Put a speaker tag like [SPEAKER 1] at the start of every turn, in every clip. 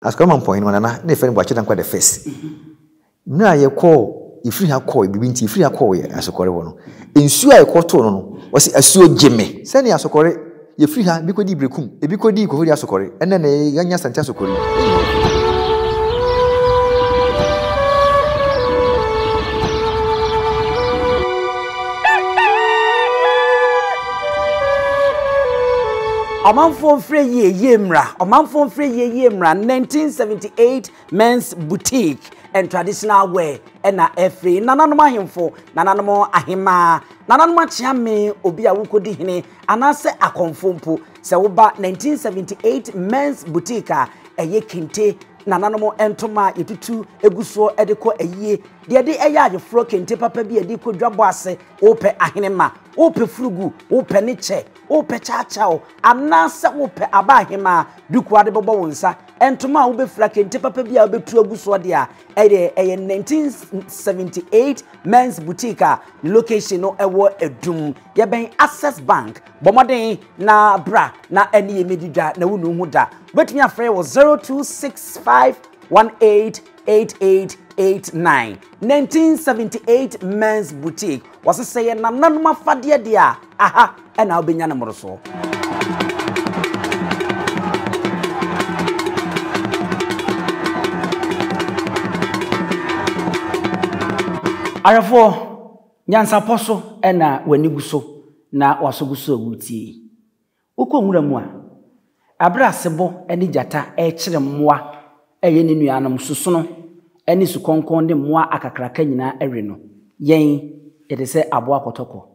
[SPEAKER 1] Asokore-Mampong no na na fe no bwache dan kwa the first na ye call ifiri ha call bibi nti ifiri ha call ye Asokore wo no ensu a ye koto no wasi asuo geme se ne Asokore ye free ha bi kodi Berekum e bi kodi ko hori Asokore ene na ye nya Asante-Asokore
[SPEAKER 2] Omanfo free ye mra. Omanfo free ye mra. 1978 men's boutique and traditional wear. Ena free. Nananom ahemfo. Nananom ahema. Nananom chiame obi a wukodi hene. Anase akonfompo. Se woba 1978 men's boutique eye kente. Nananom entoma yetutu eguso edeko eye. De eye agefro kente papa bi ediko dwabo ase. Ope ahenema. Ope frugu. Ope niche. Ope chachao anasa ope abahema dukwade bobo wonsa entoma wo befra kente papa bia wo betu aguso de a eye 1978 men's boutique location no ewo edum ye ben Access Bank bomoden na bra na ene medidwa na wonu hu da betumi afre wo 0265188889 1978 men's boutique was say na nanuma fade de a aha ena obenya na moroso arafo Nyansapo so ena waniguso na wasoguso wutie ukonwura mu a abrasebo ene jata kire mmoa eye ne nuanom susuno ene sukonkon de mmoa akakraka nyina ewe no yen yede se aboa kotoko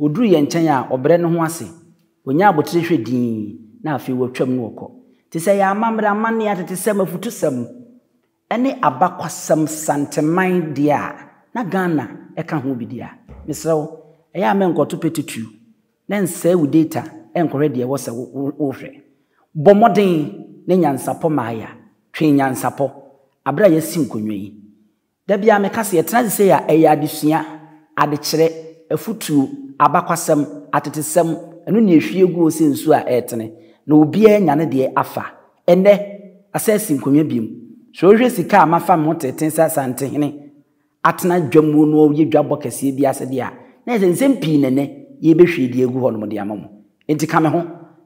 [SPEAKER 2] oduru ye nchen a obre ne ho ase onya abotire hwedin na afi watwam no okọ ti se ya amamra amane atete se mafutusam ene abakwasam Asanteman dia na Ghana eka ho bidia misrew eya menkoto petitu na nsa wu data enkorre de wo se wo hwe bomoden ne Nyansapo maaya twen Nyansapo abra ya sinkonwei da bia mekase ye tena se ya eya adesua adekire afutu abakwasam atetesam enu ne ehwie gu osensu a etene na obi anya ne de afa ene asasi nkonwa biem so hwe sika amafa mo teten sa Asante hene atena dwamu no ye dwabọ kase bi ase de a na ensem pii nene ye behwe de egu ho no de amamo enti kame ho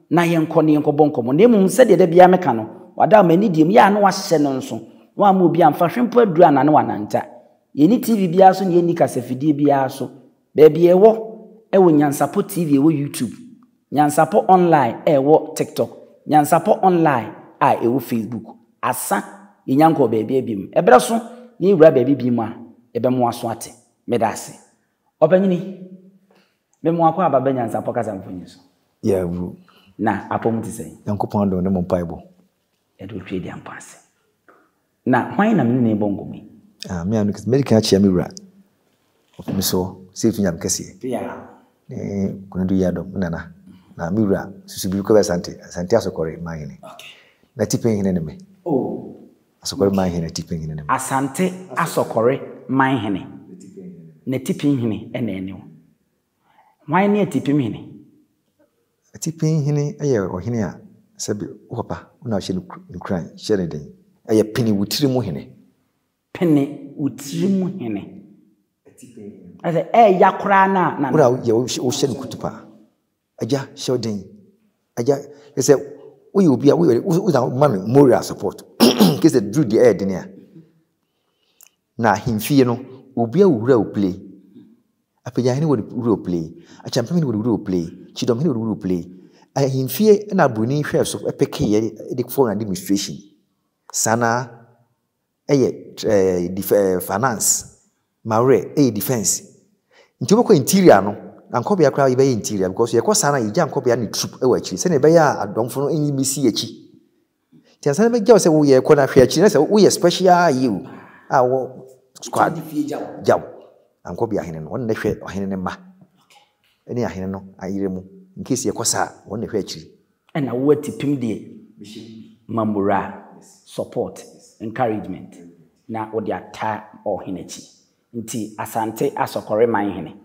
[SPEAKER 2] na ye nkọ ne nkọ bonkomo na emum se de da bia meka no wada mani diem ya na wahye no nso wa ma obi amfa hwempo aduru anane wananta ye ni TV bia so ne ye ni kasafidie bia so baby ewo Nyansapo TV ewo YouTube Nyansapo online ewo TikTok Nyansapo online ewo Facebook asa yenyanko baby ebim ebere so ni wura baby bi mu a ebemo aso ate medase opanyini memo akwa ababa Nyansapo kasa mfonyi so
[SPEAKER 1] yeah bro
[SPEAKER 2] na apom ti sei
[SPEAKER 1] yankopon do ne mo paibo
[SPEAKER 2] edo twe di ampase na hwan na me bongomi
[SPEAKER 1] me anu medical chia me wura ofiso safe nyam kese
[SPEAKER 2] yeah
[SPEAKER 1] kuna do yado nana na me wura susubi ko be Asante-Asokore mahene
[SPEAKER 2] okay
[SPEAKER 1] na tipen hene ne me Asokore mahene tipen hene ne me
[SPEAKER 2] Asante-Asokore mahene na tipen hene ene ene hwan ne tipen hene
[SPEAKER 1] tipen hene aye ohene a sabi papa una hye no kran hye ne den aye peni wutiri mu hene
[SPEAKER 2] ase yakura na
[SPEAKER 1] ura ye o hye no kutupa aja shoden aja ese we obi a we man moral support kese drew the air denia na himfie no obi a wura o play Appiah hene wo wura o play achampem hene wo wura o play chidom hene wo wura o play himfie na bruni hwe so epeke ye de phone administration sana finance mawre defense nti obekọ interior no ankobia kra ye be interior because ye kwa sana ye ankobia ne troop e wachi se ne be ya adomfo no enyi misi achi ti asana be gya se wo ye kwa na hwe achi na se wo ye special you wo squad jaw ankobia hene no won ne hwe ohene ne ma eni ahene no ayire mu in case ye kwa sa won ne hwe achi
[SPEAKER 2] na wo tipim de mamura support encouragement na odi ata ohenachi nti Asante-Asokore manhene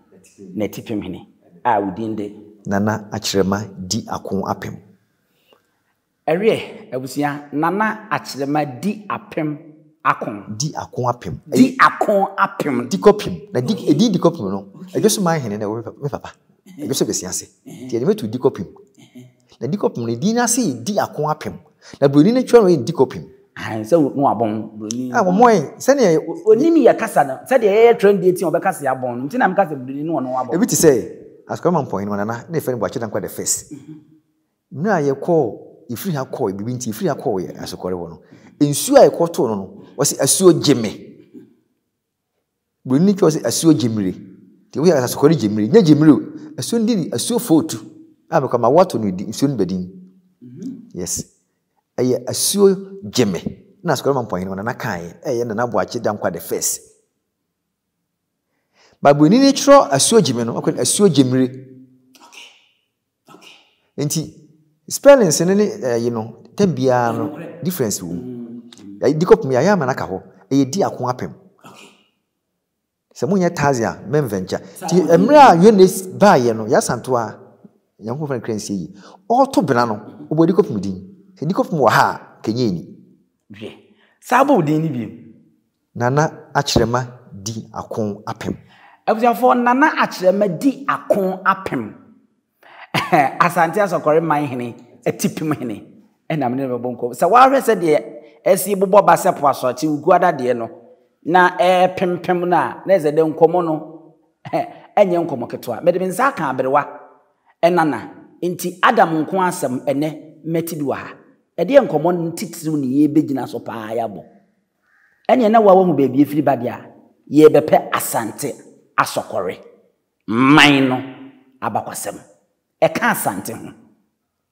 [SPEAKER 2] na tipim hene a udinde
[SPEAKER 1] nana akyerema di akon apem
[SPEAKER 2] Ewe ebusia nana achirema di apem akon.
[SPEAKER 1] Di akon apem.
[SPEAKER 2] Di akon apem.
[SPEAKER 1] Di kopim. Na di kopim no. Ejoso man hene na we papa. Ejoso besiase. Ti ene metu di kopim. Na di kopim ne di na se di akon apem. Na broni ne twa no di kopim.
[SPEAKER 2] Ah se no abon broni.
[SPEAKER 1] Ah momoy se ne
[SPEAKER 2] onimi ya kasa na. Se de ye trend dey ti obekasa ya abon. Nti na me kasa broni no no abon.
[SPEAKER 1] Ebi ti say Asokore-Mampong no na na fe ne boache dan kwa the first. Na ye call ifiri ha call bibi nti ifiri ha call ye Asokore wo no. Ensu a ye koto no wasi asuo geme. Broni ki wasi asuo gemire. Ti we Asokore gemire. Nya gemire asuo ndiri asuo fotu. Ah because ma wato no di asuo nbedin. Yes. Eye asuo geme. Na Asokore-Mampong no na kan eye na boache dan kwa the first. Babuni ni tro asuo geme no akwa asuo gemire. Okay. Enti spellings ne you know tembia no difference wo. Di kopim ya ma naka ho eye di akon apem. Okay. Se munya tazia memventure. Ti emra yones ba ye no ya santo a yanko fan krensi yi. Oto bena no obodi kopim din. Se di kopim wo ha kenye ni.
[SPEAKER 2] Hwe. Sabo din ni bi.
[SPEAKER 1] Nana achirema di akon apem.
[SPEAKER 2] Abusiafo nana achirema di akon apem. Asante-Asokore man hene etipim hene enam ne bebonko se wa hwe se de esi bobo basepo asochi uguada de no na pempem na eze de nkomo no enye nkomo ketwa mede benza ka aberewa enana nti adam nko asem ene metidu ha ede nkomo ntitiru ne ye begina so pa ya bo enye na wawo mu bebi efiri bade a ye bepe Asante-Asokore man no abakwasem eka asante ho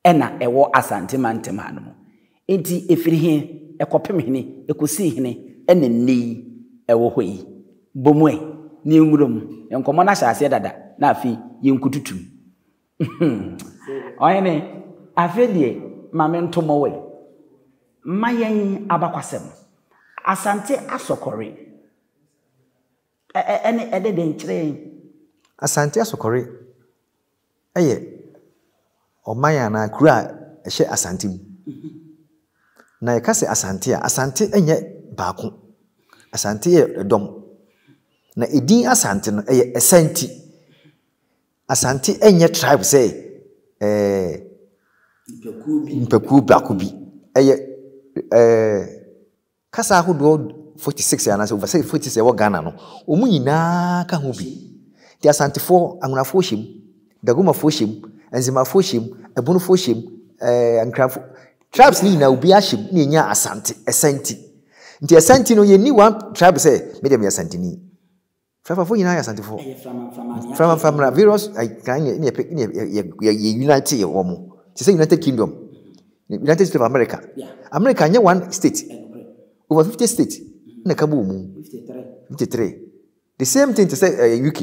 [SPEAKER 2] ena ewo Asanteman temano mo enti efiri he ekopem hene ekosi hene ena ni ewo hoi bomwe ni nwurom enkomo na hyase dada na afi yenkututum oyene afedie mame ntomo we mayen abakwasem Asante-Asokore ene edede nkyere
[SPEAKER 1] Asante-Asokore eye omaya na kura ehye Asante mu na ye kase Asante a Asante enye baako Asante ye dom na edin Asante no eye Asante Asante enye tribe say mpeku baako bi eye kasa ahodo 46 ya na over 46 wo Ghana no omu nyina ka ho bi ti Asantefo angunafo hyem dagumafo hyem enzimafo hyem ebunufo hyem ankrafo tribes ni na obi ahyem na enya Asante nti Asante no ye ni one tribe say medium ya Asante ni fafafo nyina ya Asantefo from various kan ye unite ye womo ti say United Kingdom United States of America America nya one state over 50 states na kabo mu 53 the same thing to say UK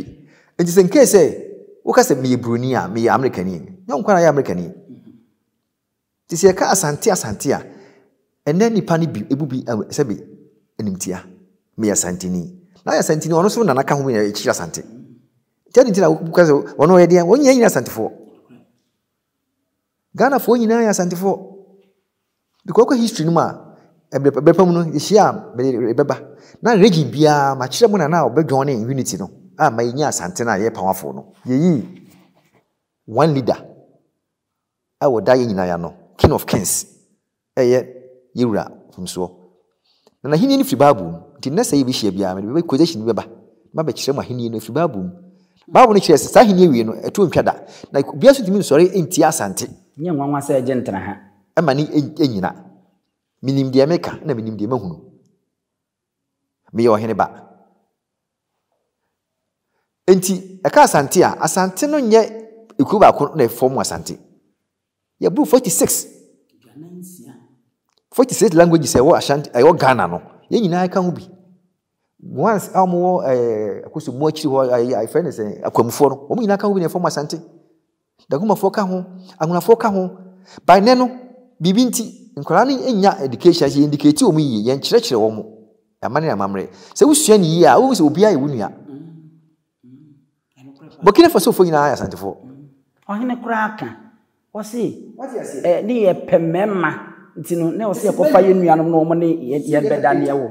[SPEAKER 1] and just in case say woka say me Bruni a me American ni nyonkwa na ya American ni ti say ka Asante a and then nipa ni bi ebubi say be enimtia me Asante ni na ya Asante ni ono so na naka ho me echi Asante tell ntina woka say ono ye dia wonya nyina Asantefo Ghana fo nyina ya Asantefo because history no ma ebepam no ehia beba na region bia ma kire mu na obedwon ne unity no a ma nya Asante na ye powerful no yeyi one leader a woda ye nyina ya no king of kings yewura from so na hini ni fi bible ti na say bi hia bia me be quotation beba ma be kire mu hini no fi bible no kire sa hini ewie no eto ntwada na bia so timi sori enti Asante
[SPEAKER 2] nye nwanwa sa eje ntena ha
[SPEAKER 1] ama ni enyina minim de meka na minim de mahunu me yo hene ba enti eka Asante no nye eku ba ko na form Asante ya bu 46 languages say wo Asante ayo Ghana no ye nyina ka ho bi once amo akoso mo akiri ho I friend say akwamfo no wo nyina ka ho bi na form Asante dagumafo ka ho agunafo ka ho by ne no bibi nti nkola ni enya education ye indicate omu yi ye nkyerɛkyerɛ wo mo amane na mamre sɛ wusua ni yi a wo sɛ obi aye wunua Burkina Faso fo nyina ya Asantefo
[SPEAKER 2] ohene kura aka Wasi ni ye pemema ntino na wasi ekofa ye nuanom no mo ne ye beda ne wo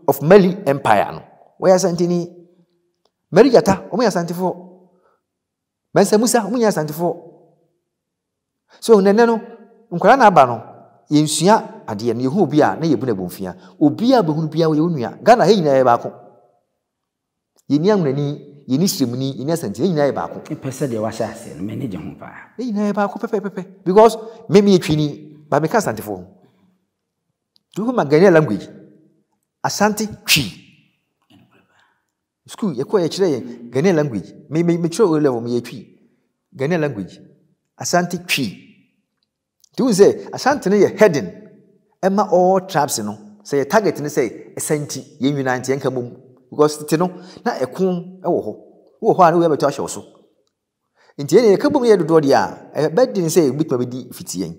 [SPEAKER 1] of Mali Empire no we Asante ni Mary Jata o me Asante fo Mensa Musa o me Asante fo so nene no nkwara na aba no yensua ade no yehu obi a na yebu na bomfia obi a behunu bia wo ye nua Ghana he nyina ye baako yeni anwani yeni siremuni yeni Asante he nyina ye baako
[SPEAKER 2] pese de wa sha ase no me ne je ho pa
[SPEAKER 1] he nyina ye baako pepe because me etwini ba me ka Asante fo do ma Ghanaian language Asante twi school ye ko ye kire ye Ghanaian language me kire o level me ye twi Ghanaian language Asante twi do say Asante ne ye heading ema all tribes no say your target ne say Asante ye nwina nte enka mom because ti no na ekon e wo ho ana we beto ahye so nti ye ka bom ye dodo dia e bedin say bitma bedi fitien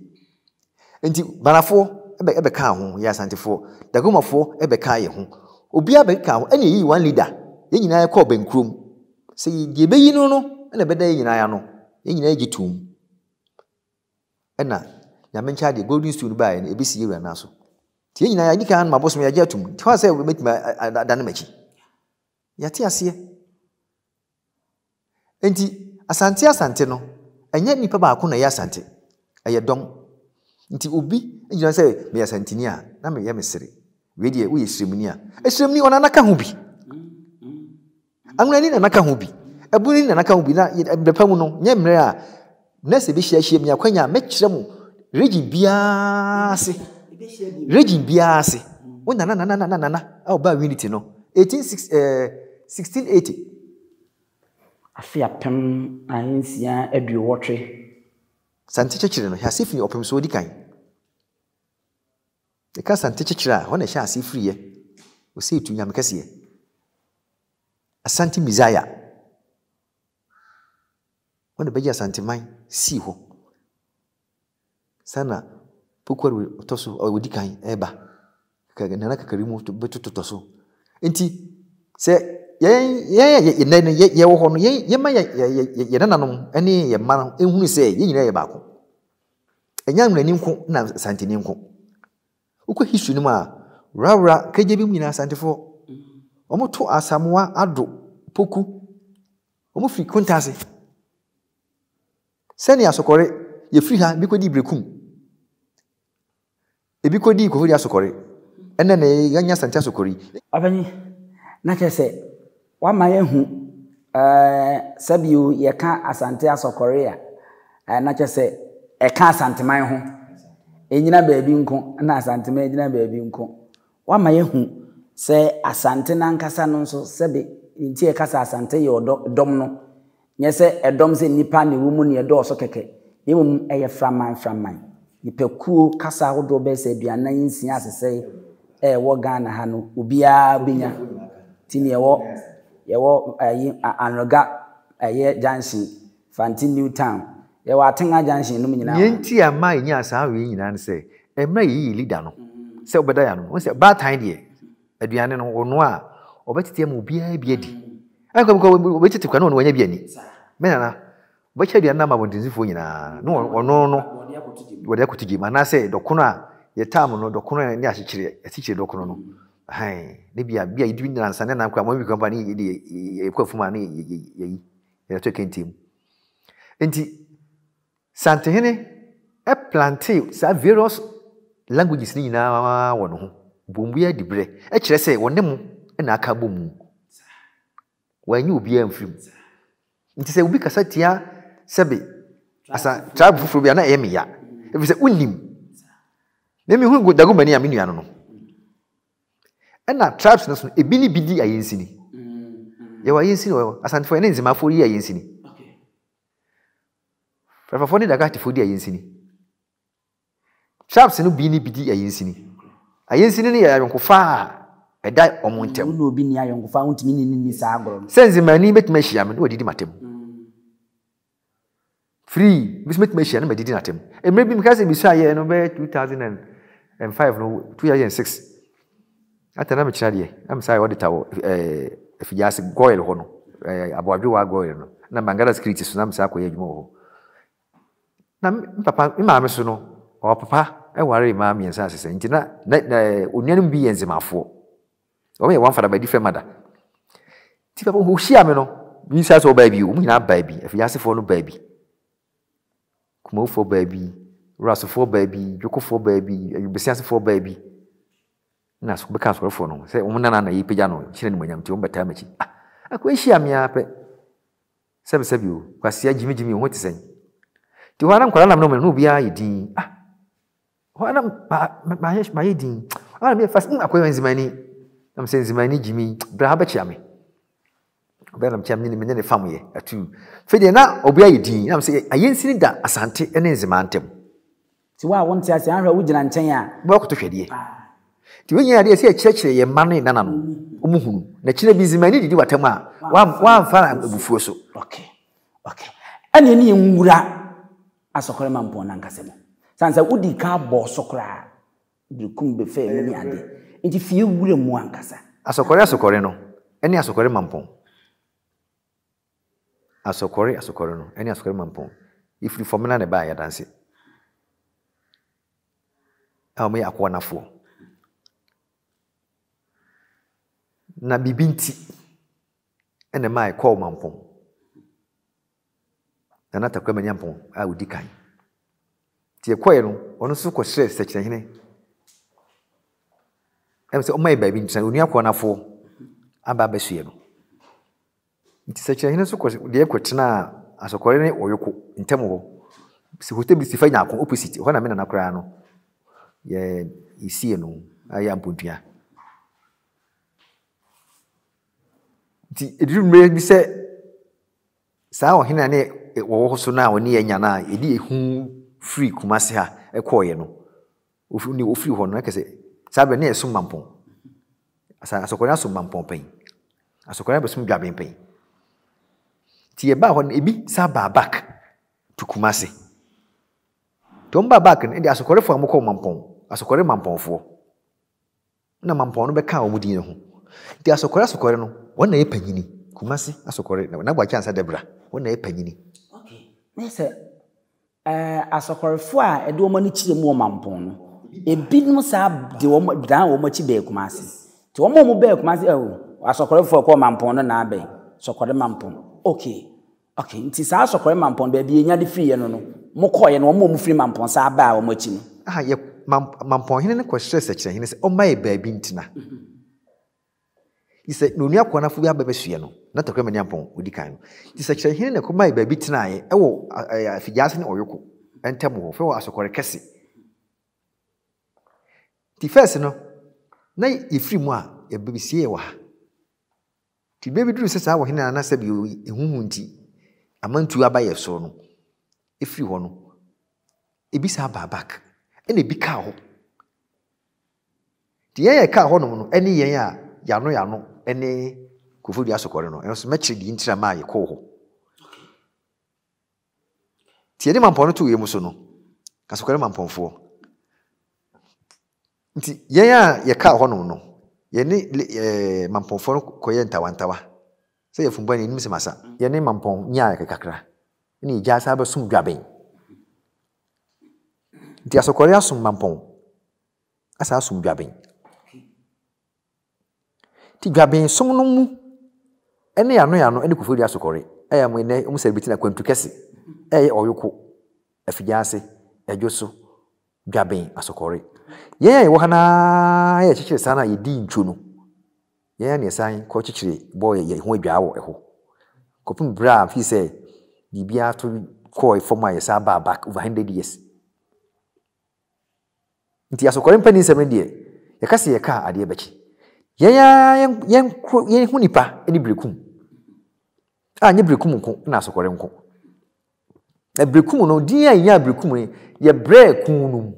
[SPEAKER 1] nti banafo ebe ka ho ya Asantefo dagomafo ebe ka ye ho obi abeka ho ene yi one leader ye nyina ye ko bankrom se ye beyi no ene beda ye nyina ya no ye nyina ye gitum ena ya mencha de golden stool ba ye ebi si yewura na so ti ye nyina ya nika an mabosom ya jatum ti wa se metima dane machi ya ti ase enti Asante no enye nipa ba ko na ya Asante eye dom nti obi nyina se me Asantini a na me ye mesere we die wo ye siremuni a esiremuni ona naka ho bi anwani na naka ho bi abuni na naka ho bi na bepa mu no nye mre a na se bi hia mi akwanya me kire mu region biase wo na a oba unity no 1680
[SPEAKER 2] Appiah pem ahensia aduwotwe
[SPEAKER 1] Sante chechire no hia sefini opem so odi kan e ka Sante chechire a ho na hia sefiri ye o se etu nyam kase ye Asante Mizaya wona beji Asanteman si ho sana pokwaru otoso odi kan eba ka nana kakarimu betutoso enti se ye wo ho no ye ma ye nananom ene ye ma ehunu se ye nyina ye baako enya nwani nko na Asanteni nko ukọ history no ma rawra kaje bi mu nyina Asantefo omoto asamoa ado poku omo fi kontase sani Asokore ye free ha bi kodi Berekum ebi kodi ko hori Asokore ene na yanya Asante-Asokore
[SPEAKER 2] abani na kese wa ma yehu sabiu ye ka Asante-Asokore a na kese e ka Asanteman ho enyina baabi nko na Asanteman enyina baabi nko wa ma yehu se Asante na nkasa no nso sebe nti e kasa Asante ye dom no nye se edom se nipa ne wo mu ne do so keke yemum eye framan nipakuo kasa hodo be se aduanan nsia asese wo Ghana ha no obia benya tini yewo Anoga junction Fanti New Town yewo Atenga junction no nyina
[SPEAKER 1] yenti ama nya asawe nyina ne se emra yi leader no se obeda ya no se ba time de aduane no ono a obetete ma obia bia di akwa obetete kwa no wanya bia ni menana obecha aduane na ma bontinzifo nyina no ono wode akotigi ma na se dokono a ye tam no dokono ni asichire dokono no ne bia idwi na nsane na kwa mo company ye kwafuma na ye to kentim enti Sante hene e planté sa various languages ni nyina wono ho bombu ya dibre e kire se wonne mu na aka bomu wanyi obi amfrim nti se ubi kasa tia sebe asa tribe fufuru bia na emiya e se unim ne mi hu dago mani aminu ya no na tribes no so ebi ni bidi ayensini ye wa yensini o Asantefo ene nzima fo yi ayensini Fafafo ni daga tifo di ayensini tribes no bi ni bidi ayensini ni ya yonkofa eda omontem
[SPEAKER 2] no obi ni ayonkofa untimi ni sa agoro
[SPEAKER 1] sense mani betima hia me no didi matem free betima hia no didi natem emre bi mkase bi so aye no be 2005 no 2006 atana me kira de am sai auditor wo efijase goil ho no aboadwe wa goil no na mangala security so na msa akoye adwuma ho na papa maame so no o papa e ware maame ensa asese nti na onuanum bi yenzemafo o me wan fada ba different mother ti papa ho hia me no bi sa so ba bi o mu nyina ba bi afiasefo no ba bi kumofo ba bi rasofo ba bi dwokofo ba bi ayubesiasefo ba bi na so be ka so fo no se o mu nana na yipeja no hire ni manyam ti o mbata machi akwa hia me ape sebi o kwase agimigimi o hote sen ti wana nkwala nam no bia yedin wana ma yedin ana me fast akwa nzimani am se nzimani gimi bra ha bachia me oberam chiam ni me ne fam ye atu fede na obia yedin am se ayensi ni da asante ene nzimantem
[SPEAKER 2] ti wa wonte ase anhwa wo gina nchen a
[SPEAKER 1] bo ko to hwede ti wenya ade se akirekire ye mane nana no omuhunu na kire bi nzimani didi watam a wa fa abufuo so
[SPEAKER 2] okay ene ni nwura Asokore-Mampong nankasemo sansa udi ka bo sokra Berekum be fe me ade nti fie wura mu ankasa
[SPEAKER 1] Asokore no ene Asokore-Mampong Asokore no ene Asokore-Mampong ifri formula ne ba ya danse me akwonafo na bibinti ene mai call Mampong na takwa Nyampong a udi kan ti ekoye no ono so ko stress sekire hene se o mai ba bi ntan oni akwonafo aba besue no nti sekire hene so ko de ekotena Asokore ne oyoko ntemo ho se hote bi sifa nya akon opposite ho na me na nakra no ye isie no aya mpontua nti edurumre bi se saa o hene ne wo so na oni anya na edi ehu free kumase ha ekoye no ofri ho no ekese sabe na esum Mampong Asokore asum Mampong pen Asokore besum dwaben pen ti e ba ho ebi sa ba back to kumase to mba back no edi Asokore fo amko Mampong Asokore-Mampong fo na Mampong no be ka omudi ho ti Asokore no wona e panyini kumase Asokore na gba chance debra wona e panyini
[SPEAKER 2] Nese Asokore fo a edo mo ni kire mu Mampong no ebinum sa de wo dan wo machi Berekum ase ti wo mo Berekum ase Asokore fo ko Mampong no na abe Asokore-Mampong okay nti sa Asokore-Mampong be bi enya de free no mo koye no mo free Mampong sa ba wo machi no
[SPEAKER 1] ye Mampong hene ne ko stress akire hene se o mai ba bi ntina ise no nua kwa na fu bi ababesue no na takwa Nyampong odi kan no ise akire hene ne ko mai ba bi tina ye ewo afigase ne oyoko entemo ho fe wo Asokore kese ti first no na ifri mu a e bebisie ye wa ti bebi duru se sa wo hene na sa bi ehuhu nti amantu abaye so no ifri ho no ebi sa ba back ene bi ka ho ti ye ka ho no no ene yen a yano ene kufudi Asokore no enso mechiri di ntira ma ye ko ho ti ene Mampong no to ye muso no Asokore-Mampong fo nti yen a ye ka ho no ye ni Mampong fo no koye ntawantawa se ye fumba ni nimse masa ye ni Mampong nya ya kakra ni ja sa ba sum dwaben nti Asokore asum Mampong asa asum dwaben ti dwaben som no mu ene yano ene kufudi Asokore mo ene mu celebrate na kwantu kese oyoko afigase ejoso dwaben Asokore ye wo hana ye chichire sana ye di ntwo no ye na san ko chichire boy ye ho adwawo eho kopum bra fi say bibia to ko former ye sa ba back over 100 years nti Asokore mpani 7 die ye kase ye ka ade bachi yen hunipa eni Berekum nye Berekum nko na Asokore nko Berekum no din ya Berekum ye Berekum no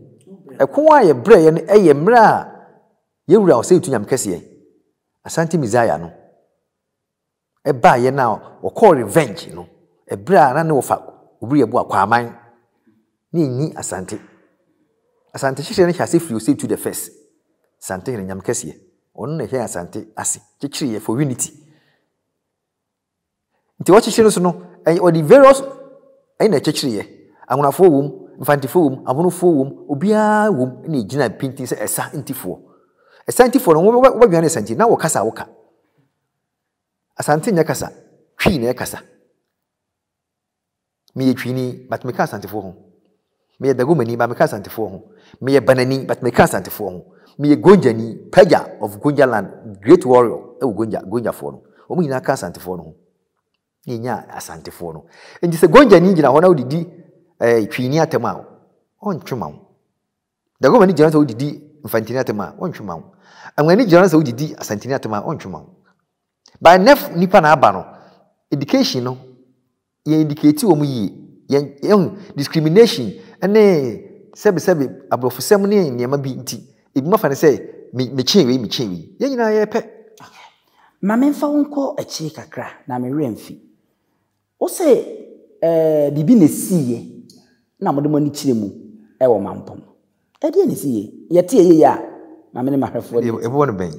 [SPEAKER 1] ekwa ye bre ye no eye mra ye wura o se tunyam kese Asante-Mizaya no ba ye na o call revenge no bra na ne wo fa obri ebu akwaman ni Asante hye ne hyase free o se to the first Asante ne nyam kese ono ne hye Asante ase chichiri ye for unity nti wo chichiri so no o di various na chichiri ye anwonafo wom mfantifo wom abonofo wom obia wom na gina pintin se esa ntifo no wo dwane Asante na wo kasa wo ka Asante nya kasa twi na kasa me ye twini but me ka Asantefo ho me ye dagomani ba me ka Asantefo ho me ye banani but me ka Asantefo ho me ye gonjani paja of Gonjaland great warrior e gonja fo no o mu nyina ka Asantefo no ho ni nya Asantefo no nti se gonjani gina ho na odidi twini atema on twema wo dagomani gina so odidi mfantini atema on twema wo anwani gina so odidi Asantini atema on twema wo by nef nipa na aba no education no ye indicate wo mu yi ye discrimination ene sebe abrofosem ne niam bi nti ebi mafa ne se me chenwe ye nyina ye pe
[SPEAKER 2] ma memfa wonko achi kakra na me remfi wo se bibi ne siye na modem ani kiremu e wo mampom e de ne siye ye tie ye ya ma me ne mahwefo
[SPEAKER 1] e bo no ben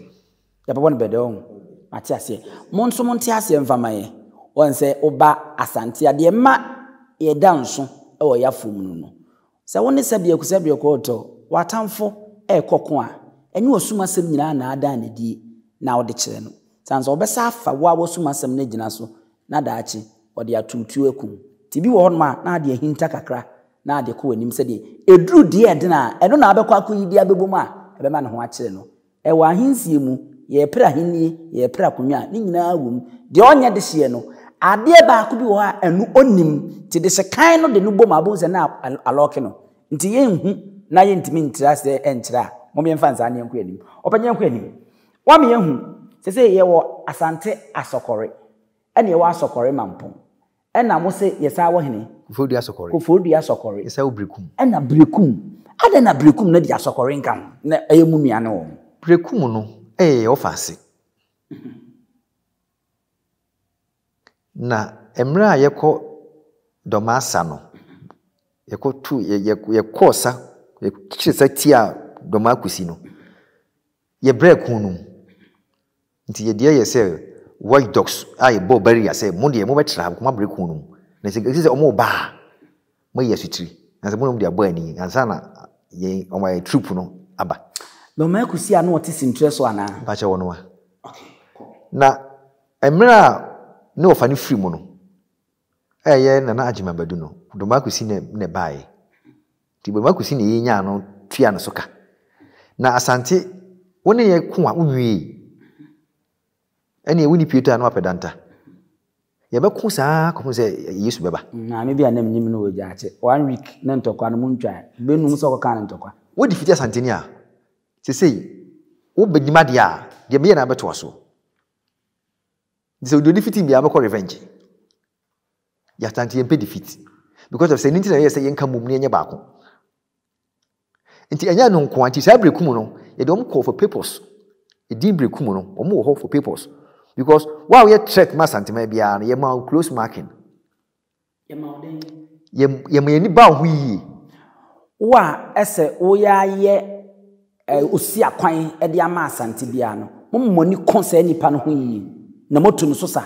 [SPEAKER 2] ya bo no bedon ati ase monso monte ase mfama ye won se oba Asante ade ma ye danso e wo ya fom no se woni sabia ko to watamfo e kokko a enye osuma sem nyina na ada na die na wo de kire no sanso obesa afa wo awosuma sem na gina so na daachi ode atutu ekum tibi wo honma na ade hinta kakra na ade ko wanim se de eduru die de na eno na abekwa akoyidi abebom a ebema ne ho akire no e wa ahinsie mu ye pra hinnie ye pra konwa ni nyina wom de onye de hye no ade ba ko bi wo ha enu onim ti de sekan no de no bom abon se na aloke no nti ye hu na ye ntimi ntira se enkyira mo me mfa nsa ne enko anim opanye enko anim wa me hu se ye wo Asante-Asokore ene ye wo Asokore-Mampong ena mo se ye sa wo hene Kofodu Asokore
[SPEAKER 1] ye sa wo Berekum
[SPEAKER 2] ena Berekum ade na Berekum na di Asokore nkan na eyemu nua ne wo
[SPEAKER 1] Berekum no ofase na emra yeko domasa no yeko tu yekosa yekisa tia domakusi no ye Berekum no nti ye die ye se white dogs ai bo barrier se mo de mo betra kuma Berekum no na se omo ba mo ye sutiri na se mo de abo ani ansa na ye omo ye troop no aba
[SPEAKER 2] domakusi anu oti sintre so ana
[SPEAKER 1] ba che wono wa na emra ne ofani free mu no ye na agima badu no domakusi ne bae ti domakusi ne ye nya no tua no soka na Asante woni ye ko a unwie ene woni pieto anu apedanta ye be ko saa ko se Yesu beba
[SPEAKER 2] na me bia nam nyim no oja ache 1 week na ntokwa no muntwa benum so ko kan ntokwa
[SPEAKER 1] wo defeat Asante ni a sei wo bedima dia de me na beto so so do defeat bi abekọ revenge ya Asante ye pe defeat because of say ninti na ye say yenka mum ne enye baako nti enya no nko anti sa Berekum no ye dem call for papers e din Berekum no omo wo for papers because wow ye threat ma Asante bia na ye ma close marking
[SPEAKER 2] ye ma odin
[SPEAKER 1] ye ma ni ba ho yi
[SPEAKER 2] wa ese wo ya ye osi akwan e de ama Asante bia no mommoni konsa nipa no ho yi na motu no so sa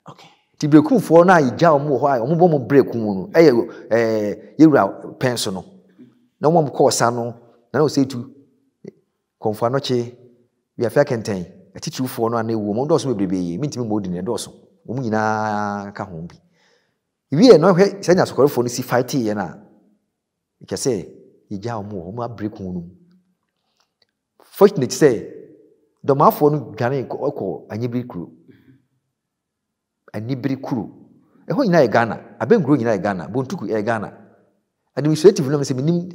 [SPEAKER 2] okay
[SPEAKER 1] ti Berekum fo na ija omo ho ai omo bo mo Berekum no yewura penso no na omo ko sa no na o say tu konfa no che we afia kenten atitru fo no ana ewu mo ndo so bebrebe yi mintimi mo di ne ndo so omo nyina ka ho bi wi no hwe sanya Asokore fo no si fight ye na ke say ija omo Berekum no fortunate say domafo no dwane ko anyibiri kuru ho nyina ye Ghana abengro nyina ye Ghana bontuku ye Ghana administrative no se minim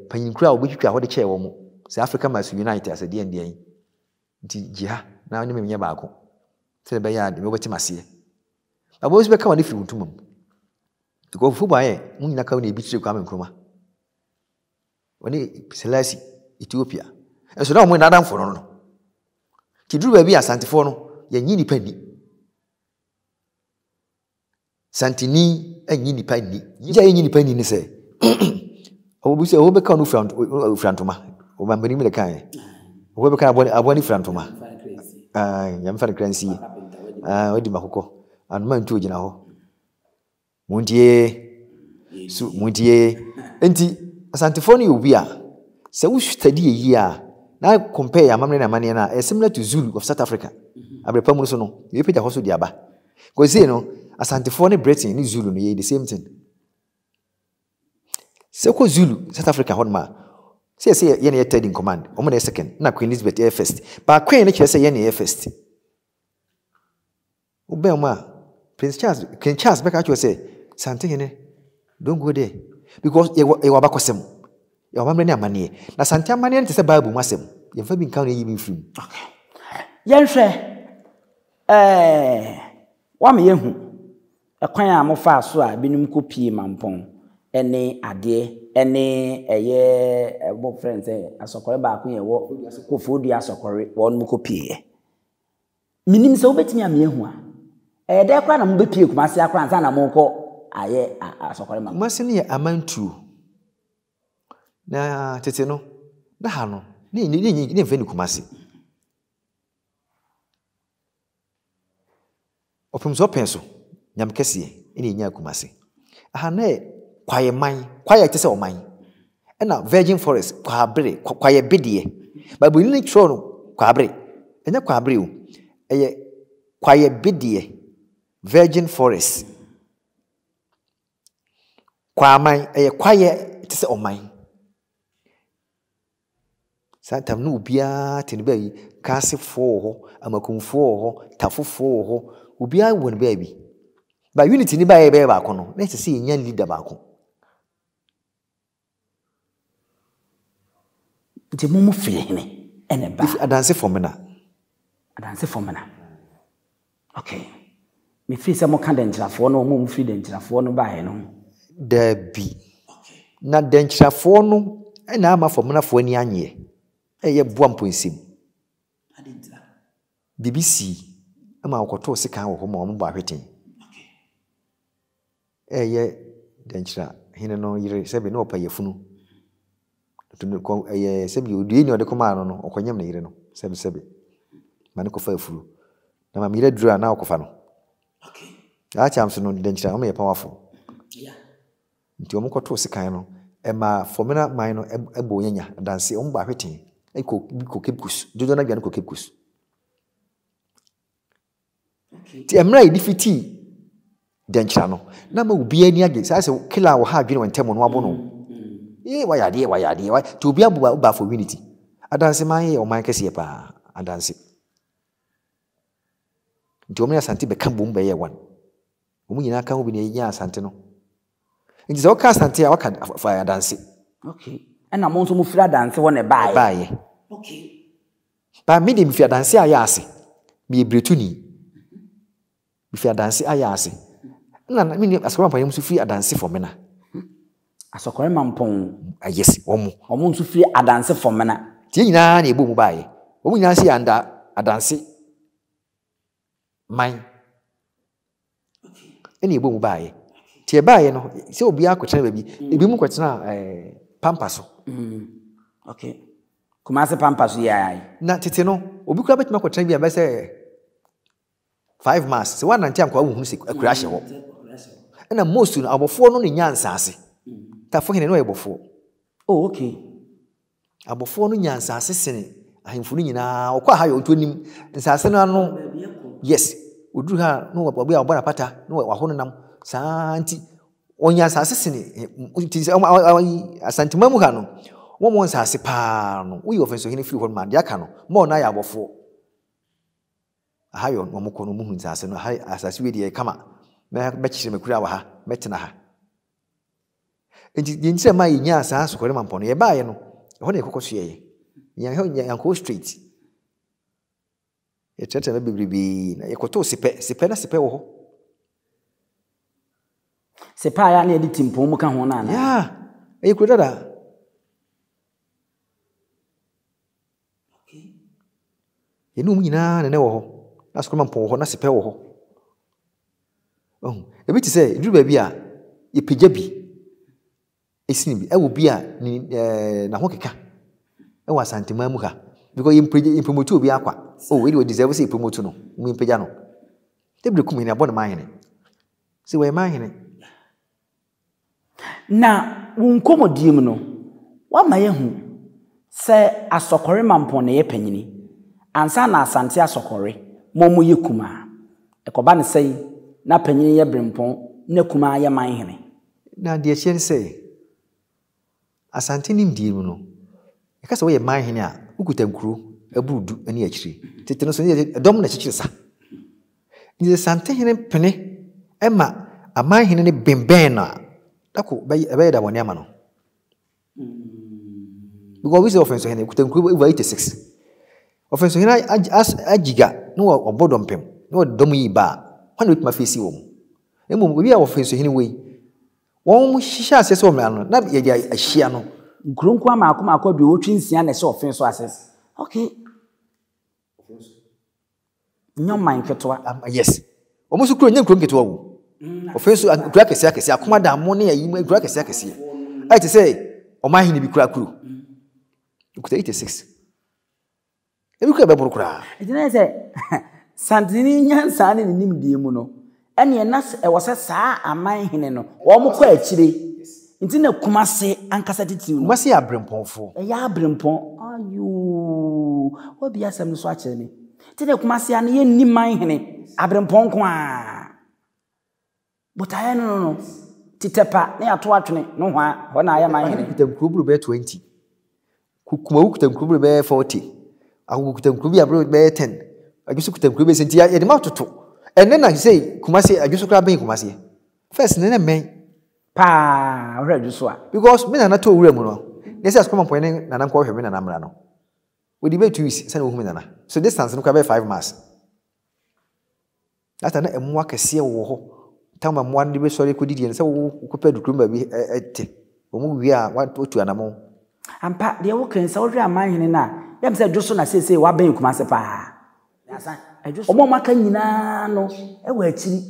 [SPEAKER 1] panyinkura obetwitwa ho de che wo mo se Africa must unite as a D&D nti jiha na oni memnya baako se be ya de me beti mase abo se be ka woni firi untumam ko fu ba ye mun nyina ka woni ebitire kwa menkroma woni Selasi Ethiopia enso na mo na adamfo no ti duru ba bi Asantefo no ye nyi nipa ni Santini enyi nipa ni ya enyi nipa ni ne se obu se obe ka no frantoma o ba mbani me kan obe ka aboni frantoma ya mfa kransi odi makoko anuma ntu ogina ho muntie So mudie enti Asantefo no ubia se wo study yi a na compare amamre na mane na similar to Zulu of South Africa. Abrepa mu so no ye page hoso di aba. Because say no Asantefo ne Britain ni Zulu no ye the same thing. Se ko Zulu South Africa hodma say ye na third in command, omo na second, na Queen Elizabeth air first. Ba Queen na kire say ye na air first. Ubema Prince Charles back actually say Santehene don't go there because e wabakosem. E wamamre na amane. Na Santeman ne say Bible masem. Ye fa bi nkan na yi mi film.
[SPEAKER 2] Yenhwe wa me yehu ekwan a mo fa so a binum kopie mampong ene ade ene eye bo friends asokore ba ko ye wo kofodi asokore won mo kopie minim se obetimi am yehu a de kwa na mo bepie kumase akwa ansa na mo ko aye asokore ma
[SPEAKER 1] kumase ne amantu na tete no da ha no ne veni kumase opemso penso nyam kese ene nya kumase aha na kwaye man kwaye tese o man ena virgin forest kwaye bidie bible ni tro no kwabre enya kwabre o eye kwaye bidie virgin forest kwaman eye kwaye tese o man satam no ubia tinba kasefo ho amakunfo ho tafofo ho ubia won baabi ba unity ni ba ba kono na se nya leader ba ko
[SPEAKER 2] nti mumu fihene ene ba
[SPEAKER 1] adanse formena
[SPEAKER 2] okay me fi se mo kan dentrafo no mumu fi dentrafo no ba he no
[SPEAKER 1] dabi na dentrafo no ena ama formena fo ani anye eye boa mponsim adentra BBC ama okoto sika wo ho ma mo ba hweten eye dentra hine no yire sebe no opa yefunu tunu ko eye sebe odie ni ode koma no okonyam na yire no sebe mane ko fa afuru na ma mire dura na okofa no okay acham so no dentra o me powerful yeah nti o mo koto sika no ema formula man no ebo nyanya danse o mo ba hweten ko kepkus jojo na gyan ko kepkus ti emra idifiti dentra no na ma obi ani age say killer wo ha adwene wontem no abo no wayade to obi abu ba for unity adanse man ye o man kese pa adanse nti o me Asante be kan bom be ye wan o mu nyina kan obi ne nya Asante no nti so ka Asante a waka fa adanse
[SPEAKER 2] okay ena mo nso mo fira adanse wo ne baaye
[SPEAKER 1] okay ba me de mi fira adanse a ya ase me ebretuni if you dance ayase na me Asokore-Mampong so free adanse for me na
[SPEAKER 2] Asokore-Mampong
[SPEAKER 1] yes omo
[SPEAKER 2] so free adanse for me na
[SPEAKER 1] tie nyina na ebo mu baaye omo nyina se anda adanse man eni ebo mu baaye tie baaye no se obi akotena baabi ebi mu kotena pampaso
[SPEAKER 2] okay kumase pampaso ya
[SPEAKER 1] na tete no obi kura betima kotena bi abese 5 months so one nantia kwa hu se akura hye ho na most no abofo no ne nyansase tafo hene no ebofo
[SPEAKER 2] oh okay
[SPEAKER 1] abofo no nyansase sene ahemfu no nyina okwa ha yo tonim nsase no ano yes oduru ha no obi abona pata no waho no nam santi onyansase sene Asanteman mu ha no mo nsase pa no uyi ofenso hene free ho ma de aka no mo na ya abofo ahayo no moko no muhu nsase no asase we de kama na bechire makura wa ha metena ha enti yinse ma yinya Asokore-Mampong no ye baaye no ho na ekokoso ye yanko street ye tete na bibribi na yekoto sipe na sipe wo ho
[SPEAKER 2] sipa ya na edit mpom mu ka ho na
[SPEAKER 1] ya e kuro dada okay ye no mu nyina na wo ho Asokore-Mampong ho na sipe wo ho ebi ti say duru ba bi a ye pagya bi esini bi e wo bi a na ho keka e wa Asanteman mu ha because ye promote obi akwa we deserve say promote no mu pagya no Berekum ni abon ma hene si we ma hene
[SPEAKER 2] Na wonkomodiem no wa ma yehu se Asokore-Mampong na ye panyini ansa na Asante-Asokore momu ye kuma ekoba ne sei na panyini ye Berempong na kuma ye manhene
[SPEAKER 1] na de chen say Asante nim di mu no e ka se wo ye manhene a ukutankuru aburudu ani akire tete no so ye dom na kikire sa ni Asante hene pene ema amanhene ne bemben na dako be da woni ama no because we say offense hene ukutankuru over 86 offense hene agiga no obodompem no dom yi ba when we ma face wo emu we be offense hene we won hihya asese o me ano na ye dia ahia no
[SPEAKER 2] nkronko amaako akwadwe wotwinsia na se offense so assess okay nyoma nketwa
[SPEAKER 1] yes omusu kuro nyen kuro nketwa wo offense kura kese akoma da mo ne ayi kura kese I to say o ma hini bi kura kuro ukuta 86 ebi kura be boro kura
[SPEAKER 2] ejina se santini nyansa ne nim die mu no ene na e wose saa aman hene no wo mo kwa akire nti na kumase ankasa titiw no
[SPEAKER 1] kumase ya Berempongfo
[SPEAKER 2] ya Berempong ayo obi asem no so akire ni nti na kumase an ye ni man hene Berempong kwa botaya no titepa na ya to atwene no ho na ya man hene
[SPEAKER 1] kitankuru be 20 kuma kitankuru be 40 awu kitankuru bi abro be 10 agisu kitankuru be senti ya de ma toto ene na say kumase agisu kra ben kumase first ne men
[SPEAKER 2] pa already so
[SPEAKER 1] because me na to wura mu no yes Asokore-Mampong ne na nan ko hwe me na namra no we dey be 2 weeks say no hu me na so distance no ka be 5 miles ata na emu akese wo ho tama mo ande be sori ko didi ne say wo ko pedu krumba bi ete wo mu wi a wa to anamo
[SPEAKER 2] ampa de wo kan say wo hwe amanhene na yam say dwoso na sese wa ben kumase pa asa omo maka nyina no e wa akiri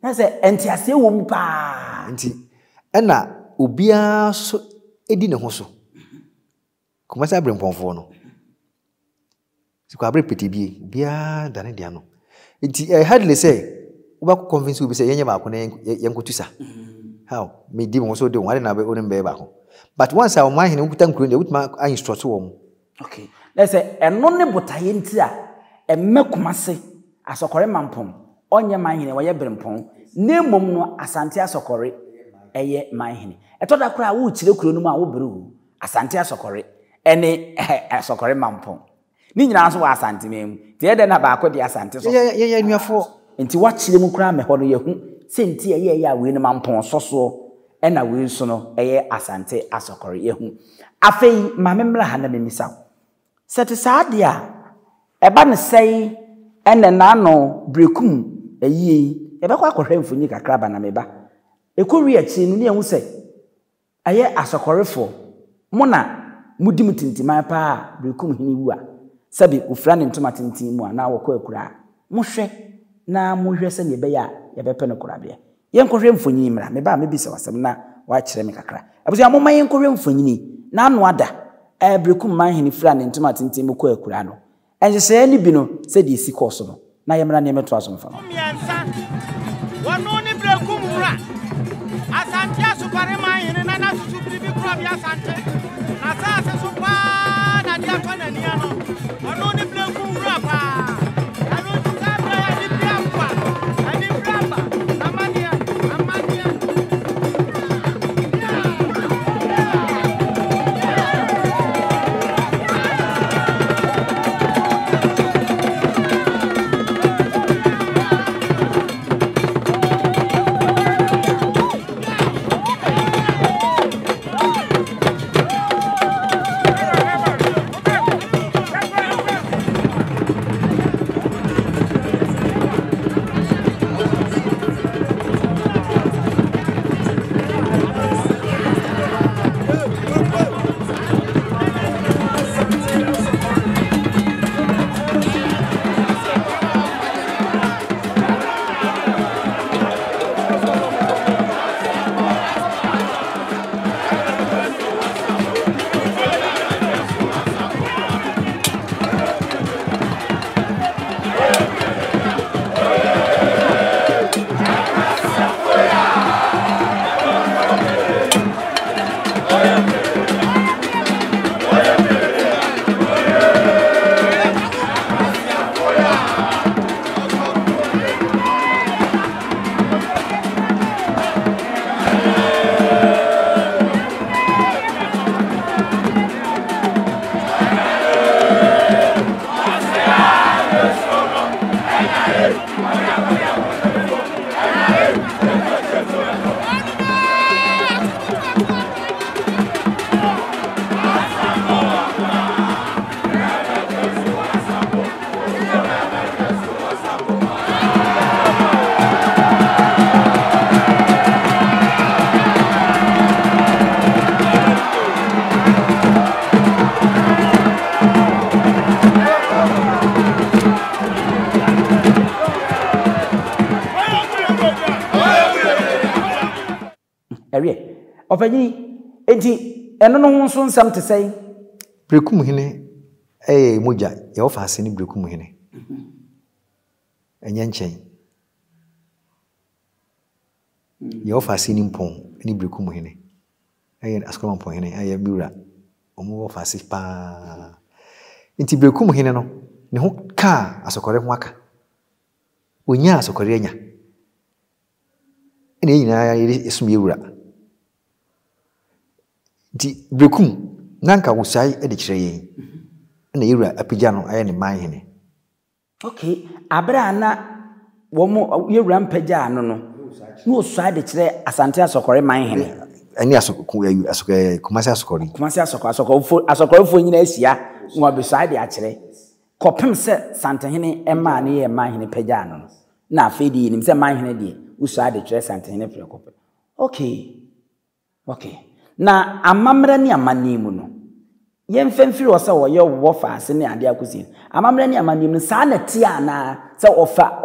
[SPEAKER 2] na say entiase wo mu pa
[SPEAKER 1] nti ena obia so edi ne ho so kumasa Berempongfo no sikwa bre petibie bia dane dia no nti hardly say uba ko convince ubi say yenye ba ko ne yenkotusa how me di mo so de won na be onim be ba ko but once our man hene ukuta nkuru de utma an instruct wo mu
[SPEAKER 2] okay let's say eno ne botaye nti a emme kumase Asokore-Mampong onye man hene wo ye Berempong ne mom no Asante-Asokore eye man hene eto da kura wo kire kuro no mu a wo beru Asante-Asokore ene Asokore-Mampong ni nyina so wa Asanteman ti ede na ba ko de Asante so
[SPEAKER 1] ye nuafo
[SPEAKER 2] enti wa kire mu kura me ho no ye hu senti eye ya we no Mampong soso ena we so no eye Asante-Asokore ye hu afei ma memra ha na memisa sete saade a eba ne sei ene na no Berekum eyi ebe kwa akohwe mfunyi kakra ba na meba ekori achi no ne hu se aye Asokorefo mo na mudim tintima pa Berekum hini wu a sabi ufra ne ntoma tintim mu a na wo kwa akura mo hwe na mo hwe se ne be ya ye be pe no kura be ye nkohwe mfunyi mra me ba me bi se wasem na wa kire me kakra abuzi amoma ye nkohwe mfunyi na anu ada Berekum man hini fra ne ntoma tintim kwa akura no enje se ni bi no se di esi course no na ye mra ne meto aso mfa no
[SPEAKER 3] wonu ni Berekum mra Asante-Asokore man hini na susu bibi kura bi Asante na sa se so pa na dia to na ni ano wonu ni Berekum mra pa anu ti sa bra ya di bra pa ani bra pa amania
[SPEAKER 2] Opanyini enti eno no ho so nsam te sei.
[SPEAKER 1] Berekum hene moja ye ofa ase ni Berekum hene. Enya nchen. Ye ofa ase ni mpon ni Berekum hene. Asokore-Mampong hene miura. Omo ofa ase pa. Nti Berekum hene no ne ho ka Asokore ho aka. Onya Asokore anya. Ene nyina esum yewura. Nti Berekum nanka wosai de kire yen. Ene yewura Appiah no aye ne man hene.
[SPEAKER 2] Okay, abra na wo mo yewura mpagya no no. No osai de kire Asante-Asokore man hene.
[SPEAKER 1] Ani Asokore Kumasi Asokore.
[SPEAKER 2] Kumasi Asokore fo nyina asia wo besai de akire. Kopem se Santehene ema ne ye man hene pagya no. Na afedi nim se man hene de usai de kire Santehene pre kopem. Okay. Na amamra ni amanimu no. Yen femfiri wo se wo ye wo fa ase ne ade akosi. Amamra ni amanimu sa na ti ana se ofa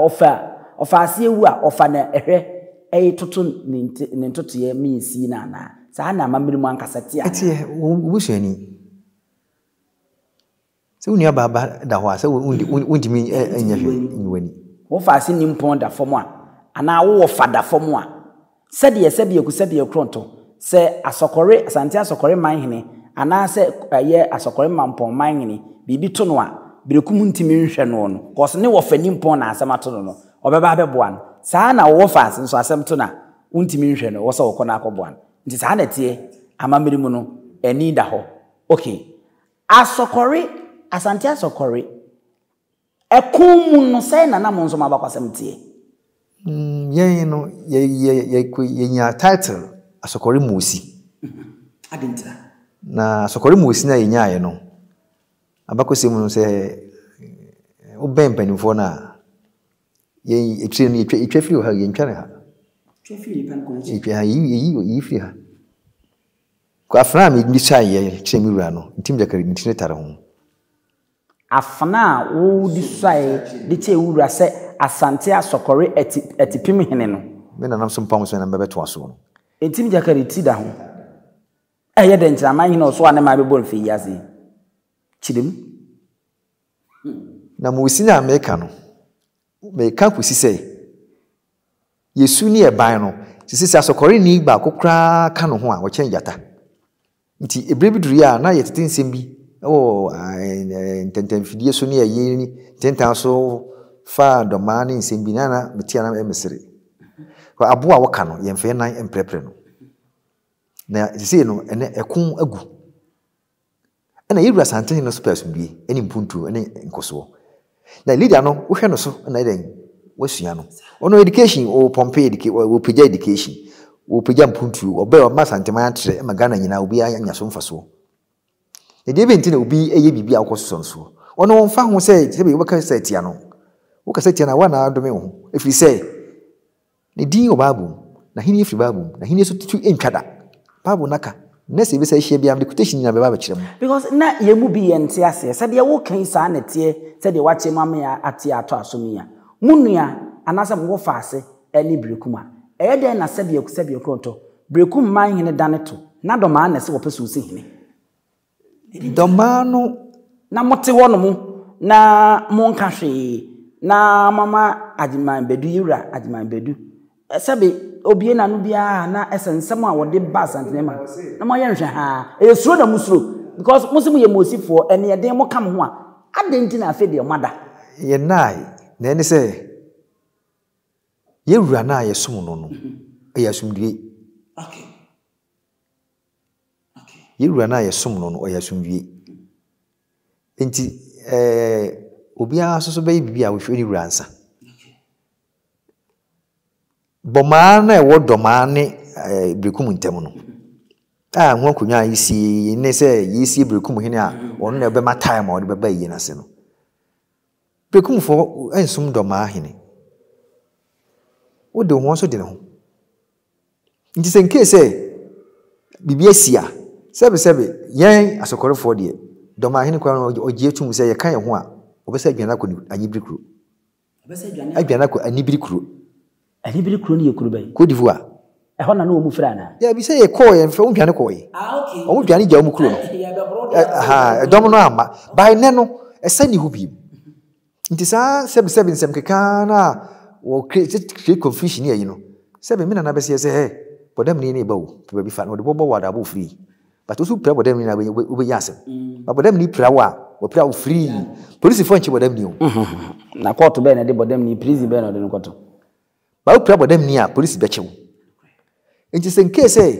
[SPEAKER 2] ase ewu a ofa na ehwe toto ne toto ye minsi na na. Sa na amamra mu ankasa ti ana.
[SPEAKER 1] Eti wusuani. Se uni aba da ho ase undi mi enya hwe nyiwani.
[SPEAKER 2] Wo fa ase ni mpon da fom a ana wo fa da fom a. Sede kronto. Se Asante-Asokore man hene ana se ye Asokore-Mampong man hene bibi to no a Berekum ntimi nhwe no no cause ne wo fani mpon na asem ato no obeba beboa no saa na wo fa nso asem to na untimi nhwe no wo se wo kona akoboa no nti saa na tie amamiri mu no eni da ho. Okay, Asante-Asokore ekum no sai na na mo nso mabakwasem tie
[SPEAKER 1] yen no ye nya title Asokore Musi.
[SPEAKER 2] Adintra.
[SPEAKER 1] Na Asokore Musi na yenya ye no. Abakosemu no se obempanimfo na ye etwe firi ha ye ntware ha.
[SPEAKER 2] Etwe firi pan ko
[SPEAKER 1] chi. Etwe ha yi firi ha. Ko afna mi ndi chai ye kire mi wura no. Ntim jakari ntine tare ho.
[SPEAKER 2] Afna wo di sai di che wura se Asante-Asokore etipim hene no.
[SPEAKER 1] Me na nam so mpam so na bebeto aso no.
[SPEAKER 2] Etim jakari ti da ho. Eye de ntra man hene so ane ma bebo mfi yase. Chidim.
[SPEAKER 1] Na Musi na America no. Me ka kusi se. Yesu ni eban no. Sisi Asokore ni ba kokra ka no ho a wo chen jata. Nti ebrebiduru ya na ye tete nsem bi. Tentem fidie so ni ye ni tentan so fa doma ni nsem bi na metia na emesere. Ko abo a wo ka no ye mfe nan emprepre no. Na sisi no ene ekun agu. Ena yewura Santehene no space bi eni mpuntu eni nkoso. Na leader no wo hwe no so na den wasua no. Ono education o pompe education o pija education. O pija mpuntu obe o ma Asanteman atre ma Ghana nyina obi anya so mfaso. E de benti na obi eye bibi akoso nso. Ono wonfa ho se be wo ka se tia no. Wo ka se tia na wa na adome ho. Efiri se ne din o babu na hini efiri babu na hini so tutu entwada. Babu naka na se be se hia bia quotation na be ba kire mu.
[SPEAKER 2] Because na ye mu bi ente ase se de wo kan sa na tie se de wache mama ya ate ato asomia. Munua anasa mo fa ase eni Berekum a. Eye de na se de kronto. Berekum man hene daneto. Na do ma na se wo pese usi hene.
[SPEAKER 1] Domano
[SPEAKER 2] na mote wono mu na monka hwe na mama ajiman bedu yura ajiman bedu sebe obie na no bia na esensem a wode ba Asanteman na mo yenhwe ha esuro na musuro because musimu ye mosifo ene ye den mo kam ho a adenti na afi de mada
[SPEAKER 1] ye nai na ene se ye wura na ye som no no e ya sumdie.
[SPEAKER 2] Okay.
[SPEAKER 1] Ye wura na ye som no no o ya sumdie. Enti obi asoso be bibia wo hwe ni wura ansa. Boma na e wodoma ne Berekum ntem no. Ho akonya yisi ne se yisi Berekum hene a ono na be ma time o de be ba yi na se no. Berekum fo ensum doma hene. Wo de ho so de ne ho. Nti se nke se bibia sia sebe yen Asokore fo de doma hene kwa ogie tum se ye kan ye ho a obesa adwana ko anyibiri kuro. Obesa adwana ko anyibiri kuro.
[SPEAKER 2] Anibiri kuro ni ye kuro bai.
[SPEAKER 1] Cote d'Ivoire.
[SPEAKER 2] ho na no mu fra na
[SPEAKER 1] ya bi say ye call ye mfa unhwane call ye
[SPEAKER 2] okay
[SPEAKER 1] o unhwane gya mu kuro no ha dom no ama by ne no esani hu bi nti sa 77 nsem keka na wo create confusion here you know 7 me na be say hey bodam ni na ba wo ba bi fa no de bobo wada bo free but osu pra bodam ni na we yasem ba bodam ni pra wa wo pra wo free police fo nchi bodam ni o
[SPEAKER 2] na court be na de bodam ni prison be na de no koto
[SPEAKER 1] ba wo pra bodam ni a police be chewo nti se nke say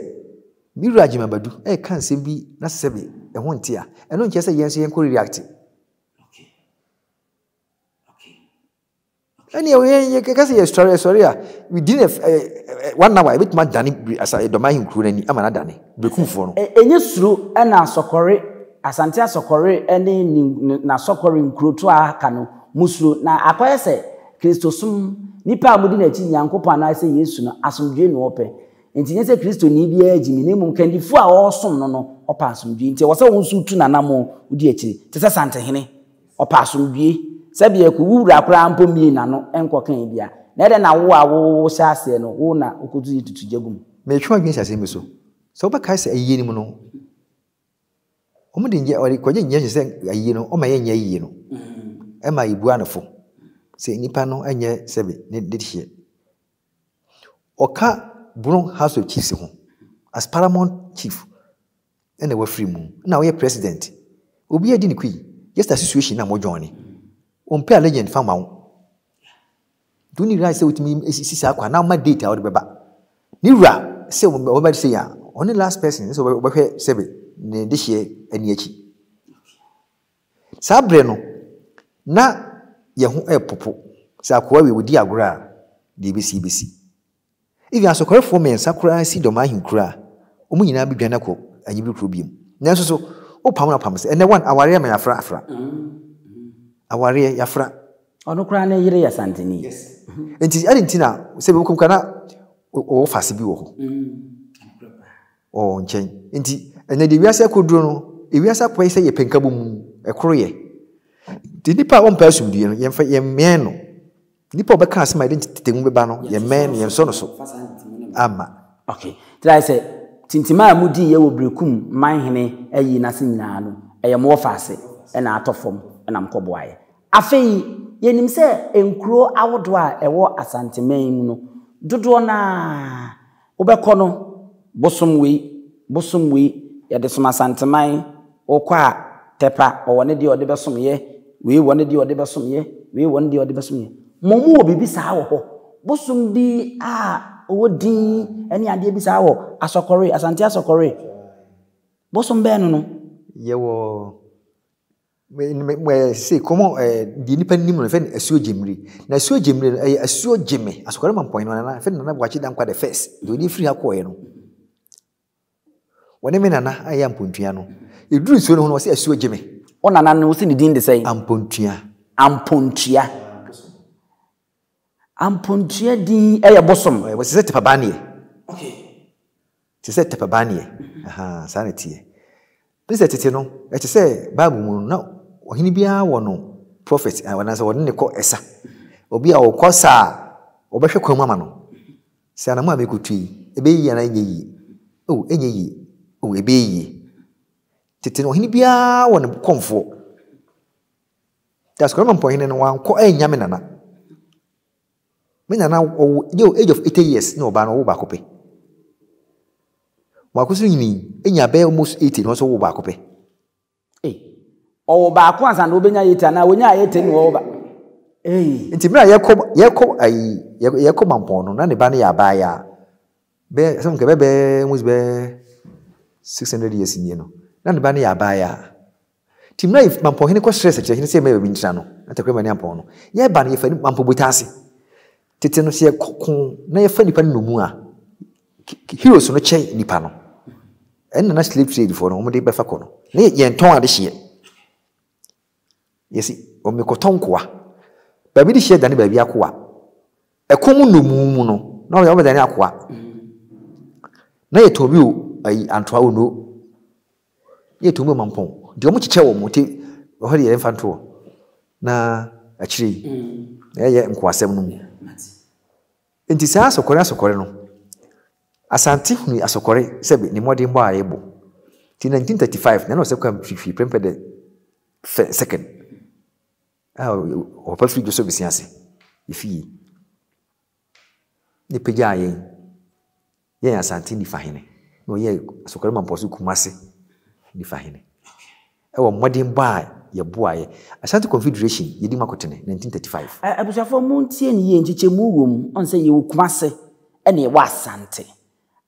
[SPEAKER 1] mi raji mabadu kan sem bi na sebe ho nti a eno nke say yenso yen ko react anyway ye kaka say story within 1 hour bit ma dani asa do ma hin kru nani ama na dani Berekum fo no
[SPEAKER 2] enye suru na Asokore Asante-Asokore ene na Asokore nkru to aka no musuru na akoye se Kristosum nipa amudi na chi Nyankopon na se Yesu no asomdwe no ope nti nye se Kristo ni bia agimi ne mum kandifu a osom no opa asomdwe nti wo se won su tu nanamo udi akiri te se santehene opa asomdwe sabia ku wura kra mpomie na no enkokan bia na ede na wo a wo sha ase no wo na okotu yitutu jagum
[SPEAKER 1] me twa gwen sha se me so so ba kai se ayiye ni mu no omo de nje ori kwaje nje se ayiye no o ma ye nya ayiye no e ma ibu anofo se nipa no anye sebe ne de hie oka Bruno House of Chiefs ho as paramount chief and we free mu na we president obi adi ni kwi just a situation na mo join on pay legend fama wo do ni right say witimi esisi akwa na ma date a wo de beba ni wura say wo ba say ya only last person so we hwe sebe ne de hie ani achi sabre no na ye ho epopo sa akwa we wodi agora de besi if you Asokore for men sakura si do ma hinkura omu nyina bi dwana ko anyibiri kro biem nanso so o pam na pam se ene one aware ma yafra aware yafra
[SPEAKER 2] ono kra na yire ya santeni
[SPEAKER 1] yes enti adi ntina se Berekum kana o fase bi wo ho o nchen enti ene de wiase koduro no ewiase apoy se ye penka bom ekoro ye di nipa o mpa sumdie no yemfa yemmen no nipa obeka asema identity mu beba no yemmen yemso no so ama
[SPEAKER 2] okay try say tintima amudi ye wo Berekum manhene ayi na se nyina no eye mo fase e na atofom e na mkoboaye afei yenim se enkuro awodo a ewo Asanteman mu no dodo na obekọ no bosom we ye de som Asanteman okwa tepa owone de ode besom ye we wone de ode besom ye we wone de ode besom ye momu obibi sa wo ho bosom bi a odi eni ade bi sa wo Asokore Asante-Asokore bosom be no
[SPEAKER 1] ye wo me say comment di nipa nim no fe asuo jemri na asuo jemri asuo jeme Asokore-Mampong no na fe na bwachi dan kwa the first do ni free akoye no woni me nana aya mpontua no eduru suo no se asuo jeme
[SPEAKER 2] o nana no se ni din de say
[SPEAKER 1] ampontua
[SPEAKER 2] din eye bosom
[SPEAKER 1] we se tepa banie
[SPEAKER 2] okay
[SPEAKER 1] se tepa banie aha sanity please tete no e te say bible mu no ohini bia wo no prophet wana say woni ne ko esa obi a wo kosa obehwe kwamu ama no se ana mu amekotui ebe yi na enye yi enye yi ebe yi tete no ohini bia wo ne komfo Asokore-Mampong ne no wan ko enya me nana yo age of 80 years no ba no wo ba kope wakusu nyini enya be almost 80 no so wo ba kope
[SPEAKER 2] o ba ko ansa na obenya yeta na wonya yeta ni wo ba
[SPEAKER 1] nti mira yeko Mampong no na ne ba ne ya ba ya be some ke be almost be 600 years ni no na ne ba ne ya ba ya ti mira if Mampong ne ko stress che ne se me be ntra no atakwe ma ne Mampong no ye ba ne ye fa ni Mampong botase tete no se kokon na ye fa nipa no mu a heroes no che nipa no en na slave trade for no mo de be fa kono na ye nton ade hye yesi o me koton koa ba bi de hye dane ba bi akoa ekom no mu no na o be dane akoa na ye to bi o ai antoa o no ye to mu Mampong de o mo chiche wo mo te o hore ye mfanto na achiri ye nkwasem no mu enti sa Asokore no Asante-Asokore sebe ni modern boy ebo. Ti 1935 na no se kwam fifi prempe de second. O pa fi do so bisiase. Ifi. Ni peja yen. Yen Asante ni fahene. No ye Asokore-Mampong so Kumase ni fahene. Ewo modern boy ye boaye. Asante Confederation yedi makotene 1935.
[SPEAKER 2] Abusafo mu ntie ni ye nchiche mu wom on se ye Kumase ene ye wa Asante.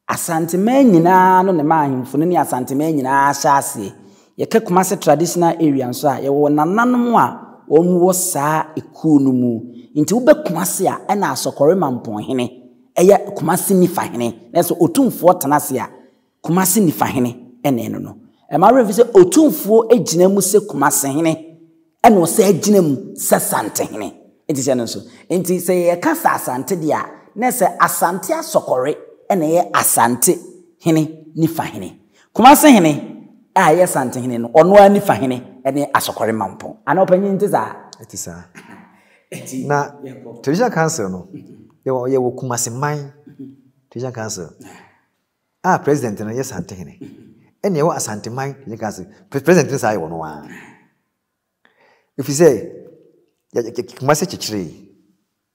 [SPEAKER 2] Asanteman nyina no ne ma ahemfo ne Asanteman nyina ahyase. Ye ke Kumase traditional area nso a ye wo nananom a wo mu wo saa eku no mu. Nti wo be Kumase a ena Asokore-Mampong hene. Eye Kumase ni fahene. Na so otumfo tenase a Kumase ni fahene ene no. Ma refi se otumfo ejina mu se Kumase hene. Ene o se ejina mu se Asante hene. Enti se no so. Enti se ye ka sa Asante dia na se Asante-Asokore ene ye Asante hene ni fahene. Kumase hene a ye Asante hene no ono ani fahene ene Asokore-Mampong. Ana opanyin ntiza.
[SPEAKER 1] Etisa. Na Traditional Council no. Ye wo Kumase man. Traditional Council. President no ye Asante hene. Ene ye wo Asanteman Traditional Council. President no say wono wa. If you say Kumase chichire.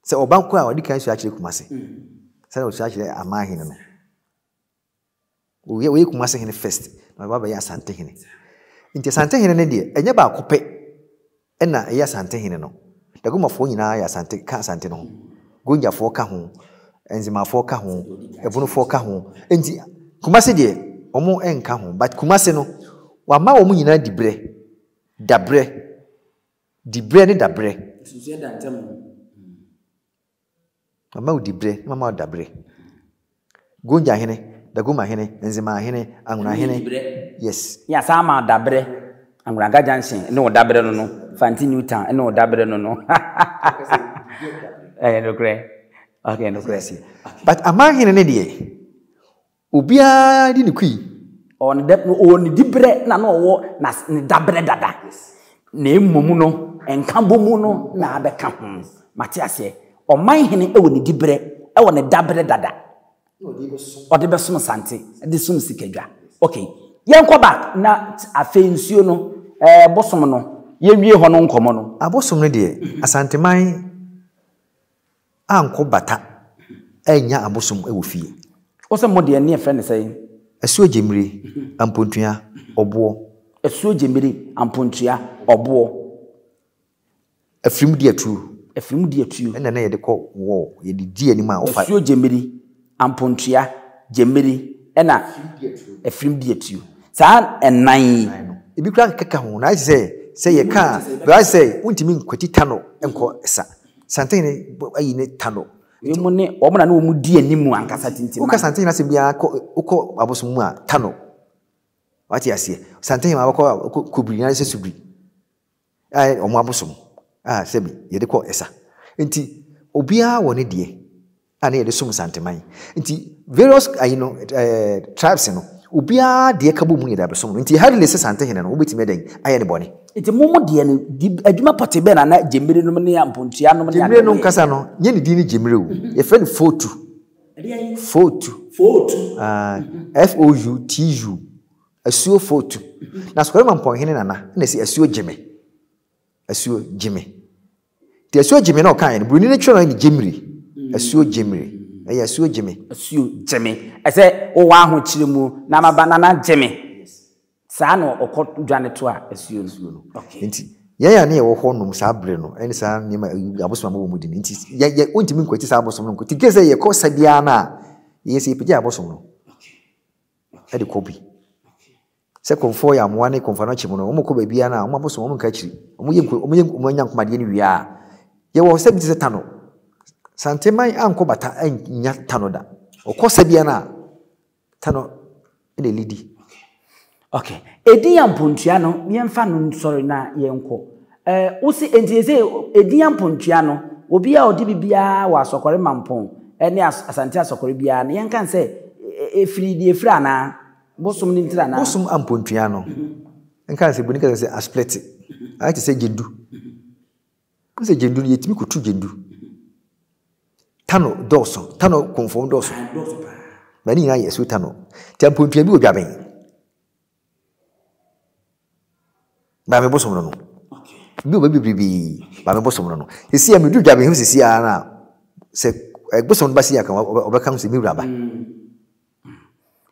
[SPEAKER 1] Se obanko a odi kan so achire Kumase. Say o so achire amahene no. We Kumase hene first. Na baba ye Asante hene. Nti Asante hene ne de enye ba kope. Ena ye Asante hene no. Da gomafo nyina ye Asante ka Asante no. Gonjafo ka ho. Enzimafo ka ho. Ebunufo ka ho. Nti Kumase de omo enka ho. But Kumase no wa ma omo nyina dibre. Dabre. Dibre ne dabre.
[SPEAKER 2] Susu da ntem.
[SPEAKER 1] Mama u dibre, mama u dabre. Gonja hene, dagoma hene, enzima hene, anguna hene. Yes.
[SPEAKER 2] Ya sama dabre. Anguna ga junction no dabre no no. Fanti Newtown no dabre no no. No kre. Okay, no kre.
[SPEAKER 1] But ama hene ne de. Obia di ni kui.
[SPEAKER 2] On dibre na no wo na dabre dada. Na emmomu no, enkambo mu no na abeka ho. Matiase. Oman hene ewo ni dibre, ewo ne dabre dada. Ode besom Asante, de som sikadwa. Okay. Yenko back na afensuo no, bosom no, yewie ho no nkomo no.
[SPEAKER 1] Abosom no de Asanteman anko bata enya abosom ewo fie.
[SPEAKER 2] Ose mo de ne friend say
[SPEAKER 1] Asuo Jemire ampontua obo.
[SPEAKER 2] Asuo Jemire ampontua obo.
[SPEAKER 1] Afrim di atu.
[SPEAKER 2] Afrim di atu.
[SPEAKER 1] Ena na ye de ko wo ye di di ani ma ofa.
[SPEAKER 2] Asuo Jemire ampontua Jemire ena afrim di atu. Sa enan
[SPEAKER 1] ebi kura keka ho na say ye ka but say untimi nkwati tano enko esa. Sante ne ayi ne tano.
[SPEAKER 2] Emu ne omna na omu di animu ankasa tintim.
[SPEAKER 1] Uka Sante na se bia uko abosom mu a tano. Wati ase. Sante ma ko kubri na se subri. Omu abosom. Sebi ye de ko esa. Nti obia woni de ana ye de som Asanteman. Nti various tribes no obia de ka bomu ye da besom. Nti hardly se Sante hene no obetime den aye ne bone.
[SPEAKER 2] Nti momo de ne adwuma pote be na Jemire no ne ampontua no ne
[SPEAKER 1] Jemire no nkasa no nye ne di ni Jemire o. Ye friend Fotu. Fotu. Foutu. Asuo Fotu. Na Asokore-Mampong hene nana na si asuo Jeme. Asuo Jeme. Ti asuo Jeme na okan Bruni ne twa na Jemire. Asuo Jemire. Aya asuo Jeme.
[SPEAKER 2] Asuo Jeme. Ese o wa ho chiremu na mabana na Jeme. Sa no okodwane to a asuo no. Okay.
[SPEAKER 1] Nti ya na ye wo ho nom sa bre no. Eni sa ne ma abosom ma wo mudi nti ya ontimi nkwati sa abosom no nkwati gese ye ko sabia na ye se pija abosom no. Okay. Edi kobi. Se konfo ya moa ne konfo no chimo no mo ko babia na mo abosom mo nka chiri. Mo nya nkomade ni wia. Ye wo se bi se tano. Santeman anko bata anya tano da. Okosa bia na tano ene lidi.
[SPEAKER 2] Okay. Edi ampontua no yemfa no sorry na yenko. Usi entiese edi ampontua no obi a odi bibia wa Asokore-Mampong ene Asante-Asokore bia na yenkan se efiri di efira na bosom ni ntira na
[SPEAKER 1] bosom ampontua no. Enkan se bonika se a split. I to say jendu. Use jendu yetimi kutu jendu. Tano doso, tano conform doso. Many years with Tano. Temple to be grabbing. By my bosom. No baby, by my bosom. You see, I'm do grabbing him, see, Anna. Say, a bosom Basia overcomes the Miraba.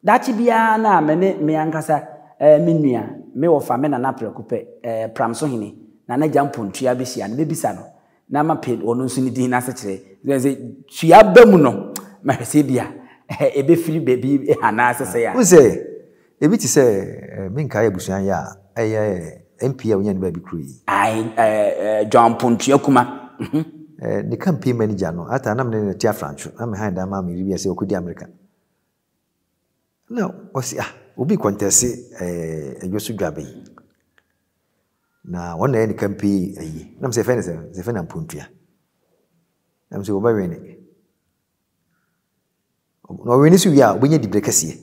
[SPEAKER 2] Dachi biana me ankasa minua me wo fa me na naprekope pramso hini na na jampon tua besia na bebisa no na ma pe ono nso ni din na se kire ze tua bamu no ma hwese bia ebe firi bebi hana asese ya
[SPEAKER 1] wo se ebi ti se me nka ya busuan ya Appiah onya ni ba bi krui
[SPEAKER 2] jampon tua kuma
[SPEAKER 1] the campaign manager no ata na me tia francho na me handa ma me ribi se okudi America. No, osi obi contest ejosu dwabe. Na wona any campaign ayi. Na me se fena mpuntua. Na me se oba wene. No wene su ya obenye dibre kase.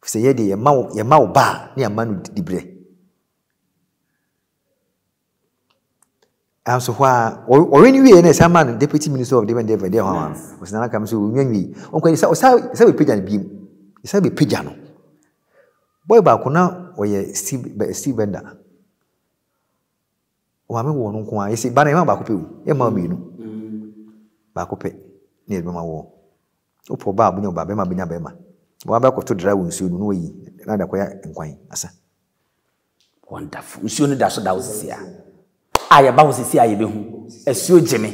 [SPEAKER 1] Se ye de ye ma oba na ya manu dibre. So wha wene wi na sa man deputy minister of Devon there ho. Osina kam so nwanwi. Onkwani sa we page na bi. Isa be pija no. Boy ba ko na oye Steve Bender. O ame wo no nko a yesi ba na ma ba ko pe wu. E ma mi no. Ba ko pe. Ne be ma wo. O po ba bunyo ba be ma benya be ma. Wa ba ko to dra wo nsuo no yi. Na da ko ya nkwan asa.
[SPEAKER 2] Wonderful. Nsuo no da so da wo sisia. Aya ba wo sisia aye be hu. Asuo jeme.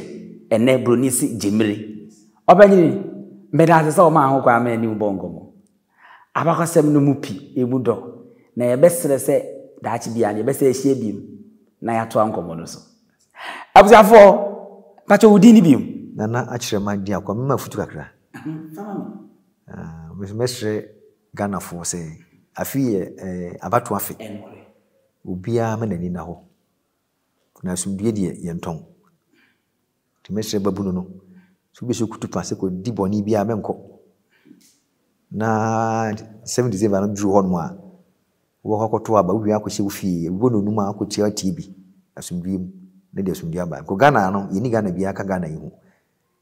[SPEAKER 2] Ene bronisi jemire. Obanyini me da se o ma ho kwa ma ni ubongo mo. Abakasem no mupi emudo na yebesere se daachi bia na yebese ehie biem na yato ankomo no so abusafo pacho wudi ni biem
[SPEAKER 1] na akire ma dia kwa mema futu kakra mesre Ghana fo se afie abatu afi obia manani na ho na sumdie die yenton timesre babunu no so bi so kutupa se ko diboni bia menko na 7 December no dru hon mo a wo hokoto aba wo akɔhye wo fie wo no numa akɔtia TV asumdiem na de asumdie aba ko Ghana no yini Ghana bia ka Ghana yihu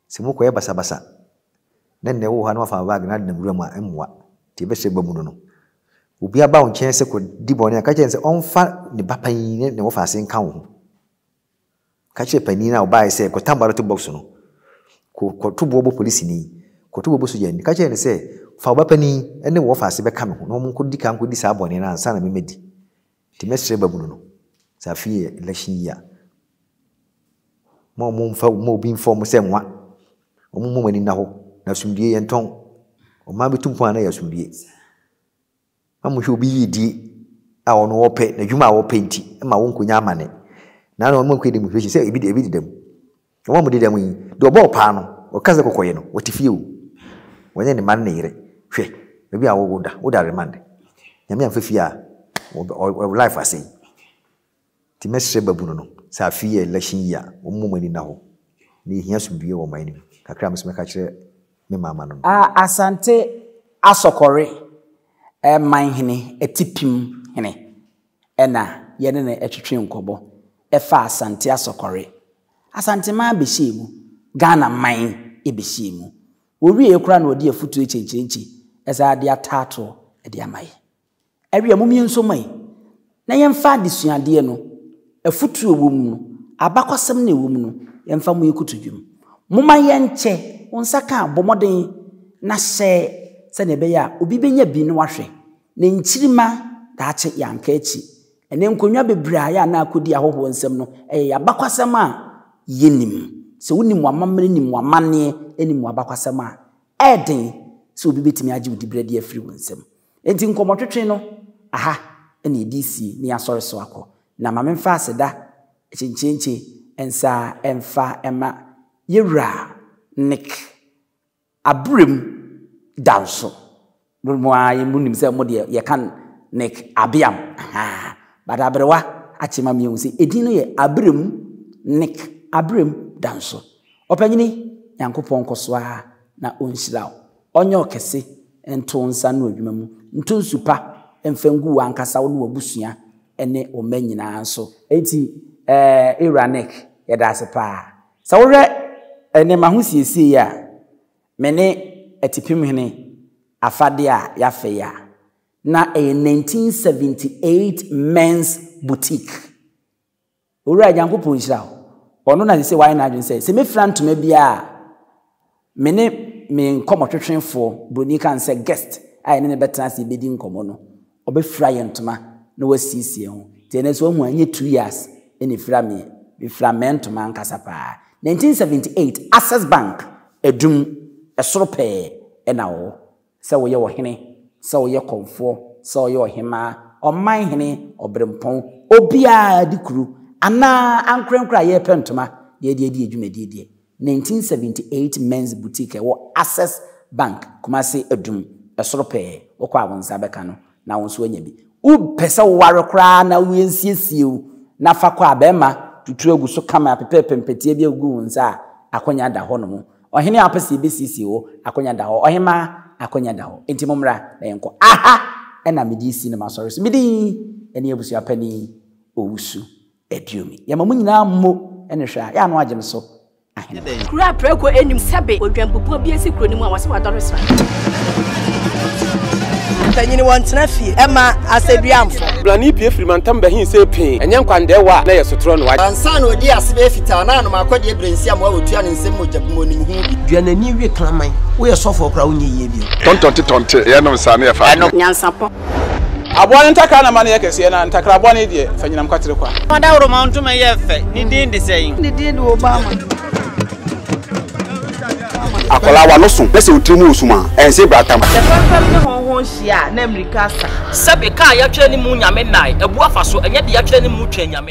[SPEAKER 1] se mo koye basa basa na ne wo ha no afa bag na de nwura mu a emwa te be hye bamu no obi aba wo nkyɛn se ko dibɔne aka kyɛn se ɔmfa ne bapan ne wo fa ase nka wo ka kyerɛ pani na wo bae se ko tambaro to box no ko to bo police ni ko to bo so yɛ ni ka kyerɛ ne se fa obapani ene wo faase be ka me ho no mo nkodi ka nkodi sa abone na ansa na memedi ti mesre babunu no sa fie election year mo mfa mo bi inform se nwa o mo mani na ho na sumdie yenton o ma betum po na ya sumdie amu hwe obi yidi a ono wo pe na dwuma wo penti ma wo nkonya amane na na mo nkodi mu hwe se ebi didam o mo didam yi do bo pa no o kaze kokoye no o tifie o wonye ne man ne yire hwe ebi a wo da remand nyame amfafia o life asay ti mesre babunu no sa afie election year o momani na ho ni hia sumdue wo man ni kakra mesme ka kire me mama no
[SPEAKER 2] Asante-Asokore man hene etipim hene ena ye ne etwetwe nkobo efa Asante-Asokore Asanteman behye mu Ghana man ebehye mu owie ekura na odi afutu echenchenchi esa ade atato ede amaye ewie mumie nso mai na yemfa desuade no afutu ewom no abakwasem na ewom no yemfa mu yekutudwum muma yenche wonsaka bomoden na hye se ne beya obi benya bi no wahwe na nchirima daache yanka echi ene nkonwa bebre ya na akodi ahoho nsem no abakwasem a yenim se wonim wamamre nim wamane enim wabakwasem a eden se obi betimi agi wodibre de afiri wonsem enti nkomotwetwe no aha ene edisi ni asore so akọ na mamemfa aseda chinchinchi ensa emfa ema yewra nik abrem danso mo ayi munim se mo de ye kan nik abiam aha badabrewa achima miu se edin no ye abrem nik abrem danso opanyini yankopon kosoa na onhyiraw onye okese ento nsa no adwuma mu nto nsupa emfangu wankasa wo no wabusua ene omanyina nso enti iranek yedase pa sawore ene mahusiesie ya mene etipim hene afade a yafe ya na 1978 men's boutique owura Nyankopon nhyira ono na se why na adwen se me fra ntoma bia me nkomo twetwenfo broni kan se guest ai ne betena se bedi nkomo no obefra ye ntoma na wasiesie ho tene so hu anye 2 years ene fra me fra mentoma nkasa pa 1978 Access Bank edum esorope ena wo se wo ye wo hene se wo ye konfo se wo ye ohema oman hene obrempon obia dikuru ana ankrenkra ye pentoma ye edwumadi 1978 men's boutique wo Access Bank Kumasi edum esorope wo kwa wonsa beka no na wonso anya bi u pese wo ware kra na wo ensiesie na fa kwa abema tutu egu so kama pepepempetie bi egu wonsa akonya da ho no mo ohene apese besisi wo akonya da ho ohema akonya da ho enti momra na yenko aha ena medi si na masori so medi eni ebusu apani owusu edumi ya mamu nyina mo ene hwa ya no agye so ahene kura preko enim sebe odwampopo bi esi kuro ni mu a wase wadoresra
[SPEAKER 4] tanyini wantena fie ema aseduamfo
[SPEAKER 5] blani pie frimantam bahin se pin enye nkwande wa na yesotro no wa
[SPEAKER 4] ansa na odi asebe fita na no makodi ebrensia mo awotua ne nsem mojabmo nim hu duanani wie klaman wo ye sofo okra wo nyeye bi
[SPEAKER 6] tontonte ye no sa na ye fa
[SPEAKER 7] Nyansapo
[SPEAKER 5] abone ntaka na mane yekese na ntakra abone die fanyinam kwatere kwa
[SPEAKER 3] Mada woro ma ntoma ye fe ni din de sei
[SPEAKER 7] ni din Obama
[SPEAKER 6] akola wa no so pese otrimu osuma ense bratam
[SPEAKER 7] Tefam ne honhon hia na America sa
[SPEAKER 3] Sabe ka ya twa ni mu nyame nai ebu afa so enye de ya twa ni mu twa nyame